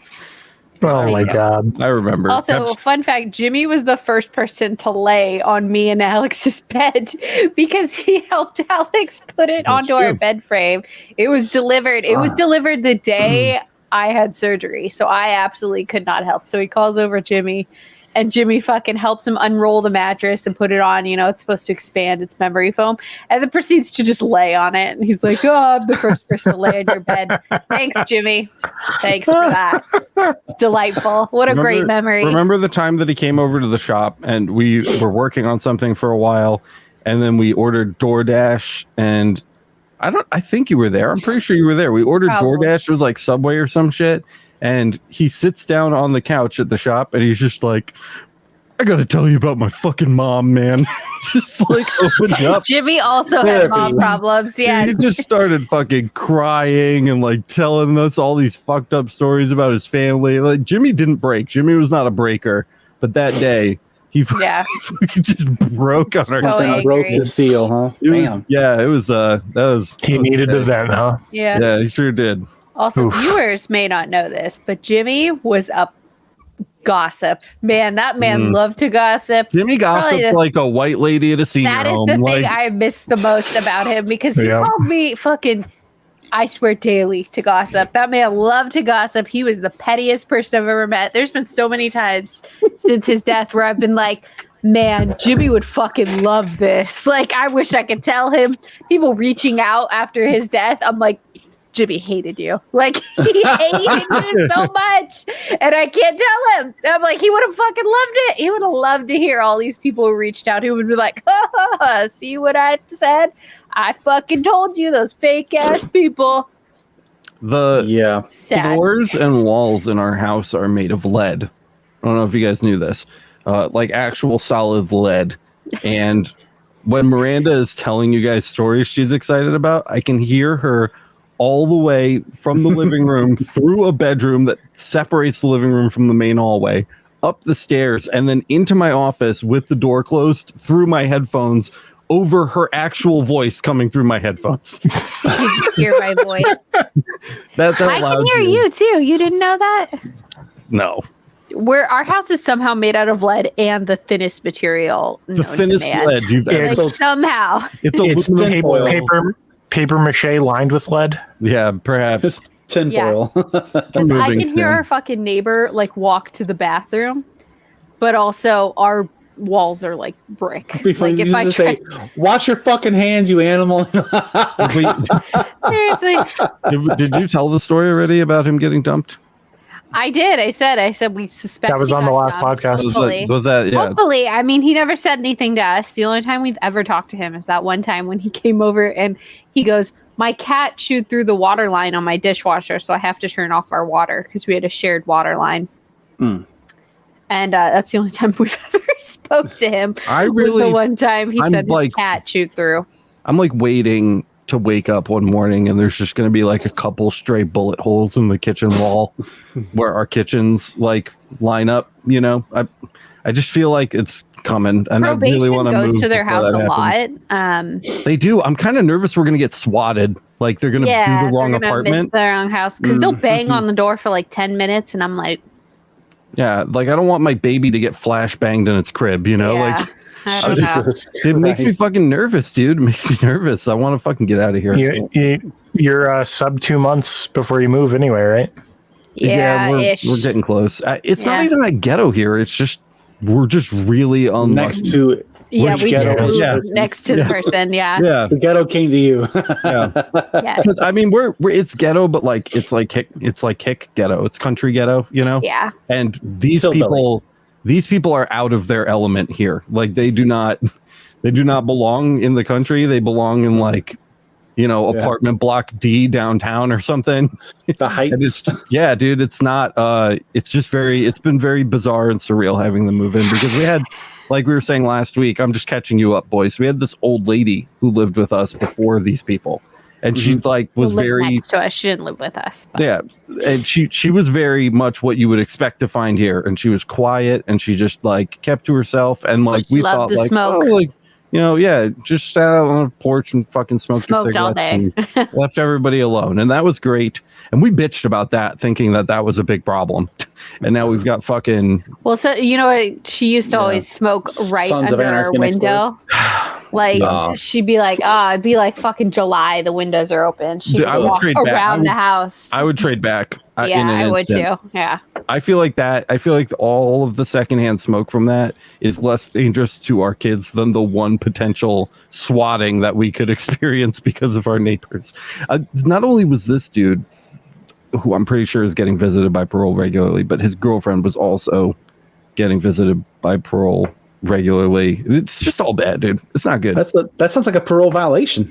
Oh my God. I remember. Also, fun fact, Jimmy was the first person to lay on me and Alex's bed because he helped Alex put it onto our bed frame. It was delivered. It was delivered the day I had surgery. So I absolutely could not help. So he calls over Jimmy, and Jimmy fucking helps him unroll the mattress and put it on. You know, it's supposed to expand its memory foam, and then proceeds to just lay on it. And he's like, oh, I'm the first person to lay on your bed. Thanks, Jimmy. Thanks for that. It's delightful. What a great memory. Remember the time that he came over to the shop and we were working on something for a while, and then we ordered DoorDash, and I think you were there. I'm pretty sure you were there. We ordered DoorDash. It was like Subway or some shit. And he sits down on the couch at the shop, and he's just like, I gotta tell you about my fucking mom, man. Just like opened up. Jimmy also had mom problems. Yeah. He just started fucking crying and like telling us all these fucked up stories about his family. Like, Jimmy didn't break. Jimmy was not a breaker. But that day, he just broke on our couch. Broke the seal, huh? That was He needed a vent, huh? Yeah. Yeah, he sure did. Also, viewers may not know this, but Jimmy was a gossip. Man, that man loved to gossip. Jimmy gossiped like a white lady at a senior home. That is the thing I miss the most about him, because he called me fucking, I swear, daily to gossip. That man loved to gossip. He was the pettiest person I've ever met. There's been so many times since his death where I've been like, man, Jimmy would fucking love this. Like, I wish I could tell him. People reaching out after his death, I'm like, Jimmy hated you. Like, he hated you so much. And I can't tell him. I'm like, he would have fucking loved it. He would have loved to hear all these people who reached out who would be like, see what I said? I fucking told you, those fake ass people. The Sad. floors and walls in our house are made of lead. I don't know if you guys knew this. Like actual solid lead. And when Miranda is telling you guys stories she's excited about, I can hear her all the way from the living room through a bedroom that separates the living room from the main hallway, up the stairs, and then into my office with the door closed through my headphones over her actual voice coming through my headphones. You can hear my voice. That's I can hear you too. You didn't know that? No. Our house is somehow made out of lead and the thinnest material known The thinnest to man. lead you've ever Like, It's- somehow. It's paper mache lined with lead. Yeah, perhaps. It's tinfoil. Because I moving can hear thing. our fucking neighbor like walk to the bathroom, but also our walls are like brick. Before Like you if I just try, say, "Wash your fucking hands, you animal." seriously, Did you tell the story already about him getting dumped? I did. I said we suspect That was he on the got last dumped. podcast. Hopefully. Was that yeah? Hopefully, I mean, he never said anything to us. The only time we've ever talked to him is that one time when he came over and he goes, "My cat chewed through the water line on my dishwasher, so I have to turn off our water because we had a shared water line." Mm. And that's the only time we've ever spoke to him. I Was the really, one time he I'm said his like- cat chewed through. I'm like waiting to wake up one morning and there's just going to be like a couple stray bullet holes in the kitchen wall where our kitchens like line up. You know, I just feel like it's coming, and I really Probation want to goes move to their before house that a happens. lot. They do. I'm kind of nervous we're going to get swatted. Like they're going to Yeah, do the wrong they're gonna miss apartment. their own house because they'll bang on the door for like 10 minutes, and I'm like, Yeah, like I don't want my baby to get flash banged in its crib. You know, yeah, like I don't know. Jesus it makes me Christ. fucking nervous, dude. It makes me nervous. I want to fucking get out of here. You're sub 2 months before you move anyway, right? Yeah, ish. we're getting close. It's not Yeah. even that ghetto here. It's just we're just really unlucky. Next to Yeah, which we just ghetto? moved Yeah. next to the person. Yeah. Yeah, the ghetto came to you. yeah. Yes. 'Cause, I mean, we're it's ghetto, but like it's like hick ghetto. It's country ghetto, you know. Yeah. And these people are out of their element here. Like they do not belong in the country. They belong in like, you know, Yeah. apartment block D downtown or something. The heights. And it's yeah, dude, it's not it's just it's been very bizarre and surreal having them move in because we had, like we were saying last week, I'm just catching you up, boys. We had this old lady who lived with us before these people. And she like was Who lived very next to us. She didn't live with us. But yeah, and she was very much what you would expect to find here, and she was quiet, and she just like kept to herself, and like we Loved thought to like smoke. oh, like you know, yeah, just sat out on a porch and fucking smoked her Smoked all cigarettes day. and left everybody alone, and that was great. And we bitched about that, thinking that was a big problem, and now we've got fucking Well, so you know what? She used to always smoke right Sons of under our Anarchy next window. Like Nah. she'd be like, it'd be like fucking July. The windows are open. She'd Dude, I would walk trade back. around the house. I would trade back. In Yeah, an I would instant. too. Yeah. I feel like all of the secondhand smoke from that is less dangerous to our kids than the one potential swatting that we could experience because of our neighbors. Not only was this dude, who I'm pretty sure is getting visited by parole regularly, but his girlfriend was also getting visited by parole regularly. It's just all bad, dude. It's not good. that sounds like a parole violation.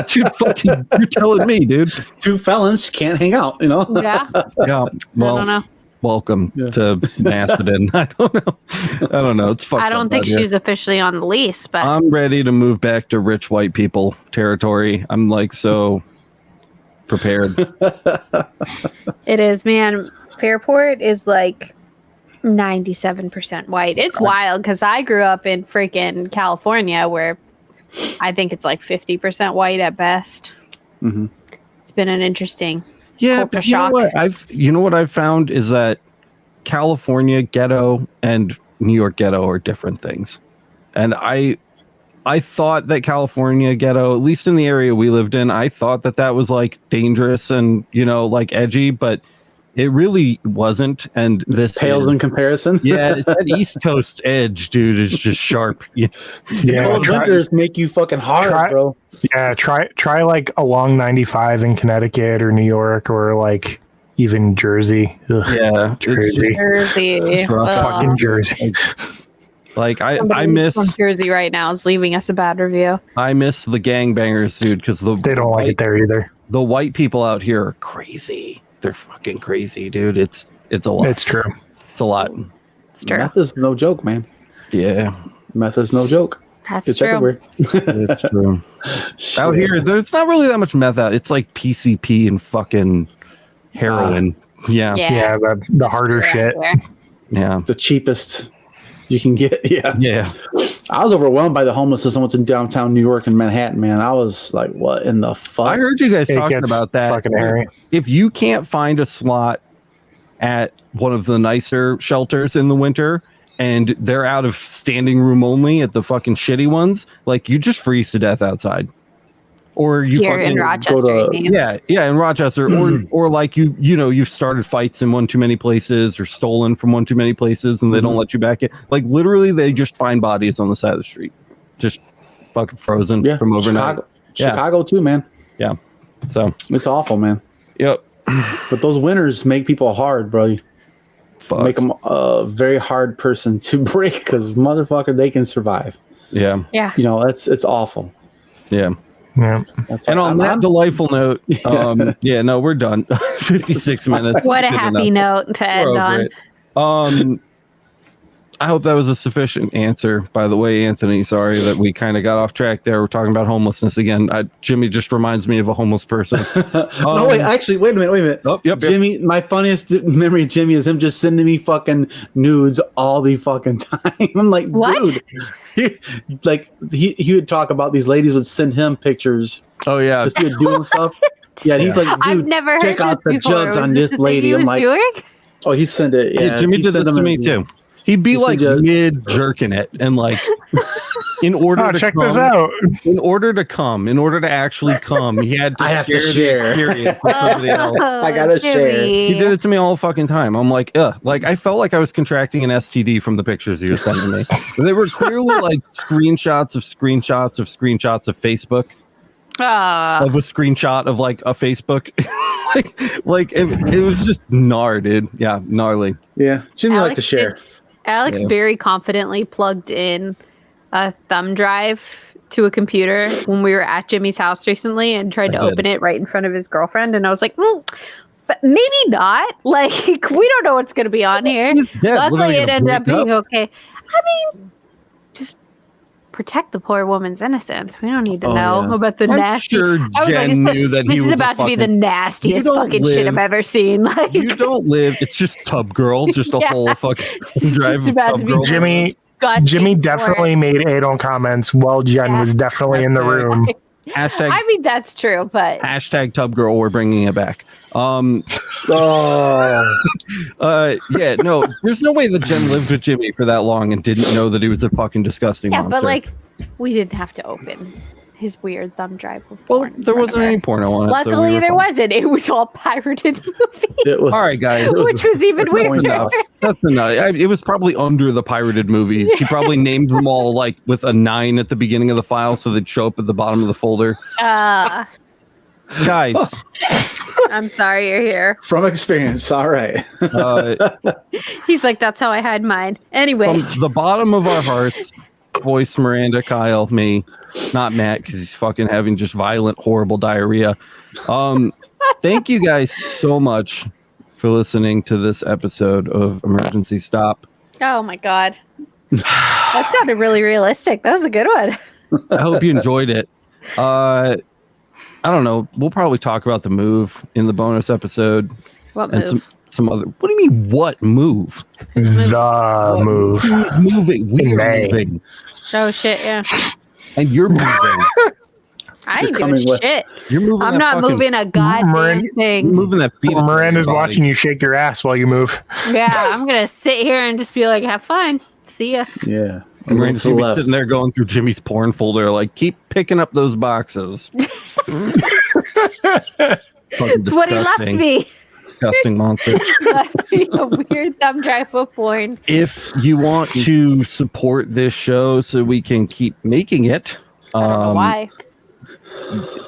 Dude, fucking, you're telling me, dude. Two felons can't hang out. You know. Yeah. Yeah. I Well, don't know. welcome Yeah. to Macedon. I don't know. It's fucked I don't up think out she here. was officially on the lease, but I'm ready to move back to rich white people territory. I'm like so prepared. it is, man. Fairport is like 97% white. It's wild because I grew up in freaking California where I think it's like 50% white at best. Mm-hmm. It's been an interesting. Yeah, Culture but you know shock. what I've found is that California ghetto and New York ghetto are different things. And I thought that California ghetto, at least in the area we lived in, I thought that was like dangerous and, you know, like edgy, but it really wasn't. And this Pales in comparison. yeah, it's that East Coast edge, dude, is just sharp. Yeah. Yeah, Cold winters make you fucking hard, bro. Yeah, try like along 95 in Connecticut or New York or like even Jersey. Ugh, Yeah, it's Jersey. Jersey. It's rough. Ugh. Fucking Jersey. like I Somebody miss from Jersey right now is leaving us a bad review. the gangbangers, dude, because They don't like it there either. the white people out here are crazy. They're fucking crazy, dude. It's a lot. It's true. It's a lot. It's true. Meth is no joke, man. Yeah, Meth is no joke. That's It's true. everywhere. it's true. Shit. Out here, there's not really that much meth out. It's like PCP and fucking heroin. Yeah. Yeah, the harder shit. Yeah. the cheapest you can get. Yeah. Yeah. I was overwhelmed by the homelessness I went in downtown New York and Manhattan, man. I was like, what in the fuck? I heard you guys It talking gets about that. fucking hairy. If you can't find a slot at one of the nicer shelters in the winter and they're out of standing room only at the fucking shitty ones, like you just freeze to death outside. Or you Here fucking in Rochester, you mean? Yeah, in Rochester, or like you've started fights in one too many places, or stolen from one too many places, and they don't let you back in. Like literally, they just find bodies on the side of the street, just fucking frozen from overnight. Chicago too, man. Yeah, so It's awful, man. yep. But those winters make people hard, bro. Fuck. Make them a very hard person to break because motherfucker, they can survive. Yeah, Yeah. You know, it's awful. yeah. Yeah. And on that delightful note, no, we're done. 56 minutes. What a Good happy enough. note to We're end over on. it. I hope that was a sufficient answer. By the way, Anthony, sorry that we kind of got off track there. We're talking about homelessness again. Jimmy just reminds me of a homeless person. No, wait, actually, wait a minute. Oh, yep. Jimmy, my funniest memory of Jimmy is him just sending me fucking nudes all the fucking time. I'm like, What? dude. He would talk about these ladies would send him pictures Oh, yeah. just he would doing stuff. Yeah, and he's like, dude, I've never heard check out this the before. jugs Was on this this the thing lady. he I'm was like, doing? oh, he sent it. Yeah, Jimmy he did sent this to them me in- too. He'd be Yes, like he does. mid jerking it and like in order Oh, to check come, this out. in order to actually come, he had to I have to share share. the experience with somebody else. I gotta share. He did it to me all fucking time. I'm like, ugh. Like I felt like I was contracting an STD from the pictures he was sending me. They were clearly like screenshots of Facebook. Of a screenshot of like a Facebook. like it was just gnar, dude. Yeah, gnarly. Yeah, Jimmy liked to Alex share. Alex Yeah. very confidently plugged in a thumb drive to a computer when we were at Jimmy's house recently and tried to I did. open it right in front of his girlfriend. And I was like, but maybe not. Like, we don't know what's going to be on here. He's dead. What, are Luckily, they it gonna ended up break being up? okay. I mean, just protect the poor woman's innocence. We don't need to Oh, know yeah. about the I'm nasty. sure I was like, Jen this, knew that this he is was about to be the fucking- nastiest You don't fucking shit live- I've ever seen. Like, You don't live. It's just Tub Girl, just a Yeah. whole fucking It's drive just of about Tub to be Girl. Jimmy disgusting Jimmy for definitely it. made anal comments while Jen Yeah. was definitely in the room. Hashtag I mean, that's true, but Tub Girl. We're bringing it back. Oh, Yeah, no, there's no way that Jen lived with Jimmy for that long and didn't know that he was a fucking disgusting yeah, monster. but like, we didn't have to open his weird thumb drive. With well, porn in there front wasn't of her. any porno on it. so we Luckily, were there fine. wasn't. It was all pirated movies, it was. All right, guys. which was even Point weirder. out. That's enough. It was probably under the pirated movies. He probably named them all like with a 9 at the beginning of the file, so they'd show up at the bottom of the folder. Guys, I'm sorry you're here. From experience. All right. He's like, that's how I hide mine. from Anyways, the bottom of our hearts, Boyce, Miranda, Kyle, me, not Matt because he's fucking having just violent, horrible diarrhea. Thank you guys so much for listening to this episode of Emergency Stop. oh my god, that sounded really realistic. That was a good one. I hope you enjoyed it. I don't know. We'll probably talk about the move in the bonus episode What and move? some other. What do you mean? What move? The move. Who's moving? We're May. moving, Oh shit, yeah. and you're moving. I ain't coming doing with- shit. You're moving. I'm that not fucking- moving a goddamn Miranda- You're thing. moving that fetus. Miranda's watching you shake your ass while you move. Yeah, I'm gonna sit here and just be like, have fun. See ya. Yeah. Miranda's To the gonna be left. sitting there going through Jimmy's porn folder, like, keep picking up those boxes. Fucking It's what he left disgusting. me. Disgusting monster. A weird thumb drive of porn. If you want to support this show so we can keep making it, I don't know why.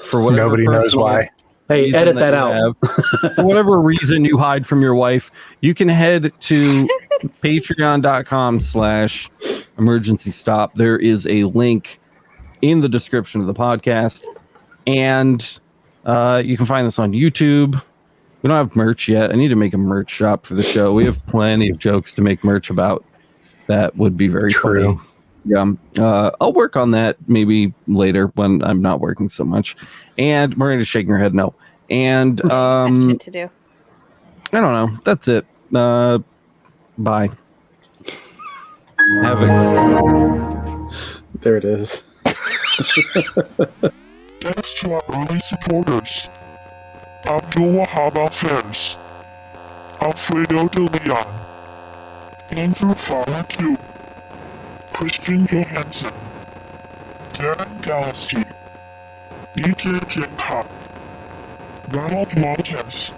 for whatever Nobody knows personal why. Hey, reason edit that you out. have, for whatever reason you hide from your wife, you can head to patreon.com/emergency stop. There is a link in the description of the podcast. And You can find this on YouTube. We don't have merch yet. I need to make a merch shop for the show. We have plenty of jokes to make merch about. That would be very True. funny. Yeah. I'll work on that maybe later when I'm not working so much. And Miranda's shaking her head no. And I have shit to do. I don't know. That's it. Bye. Have a There it is. Thanks to our early supporters: Abdul Wahab Al-Fairs, Alfredo de Leon, Andrew Farmer 2, Christian Johansson, Darren Galaxy, Peter Jacob, Ronald Walters.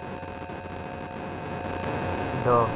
No.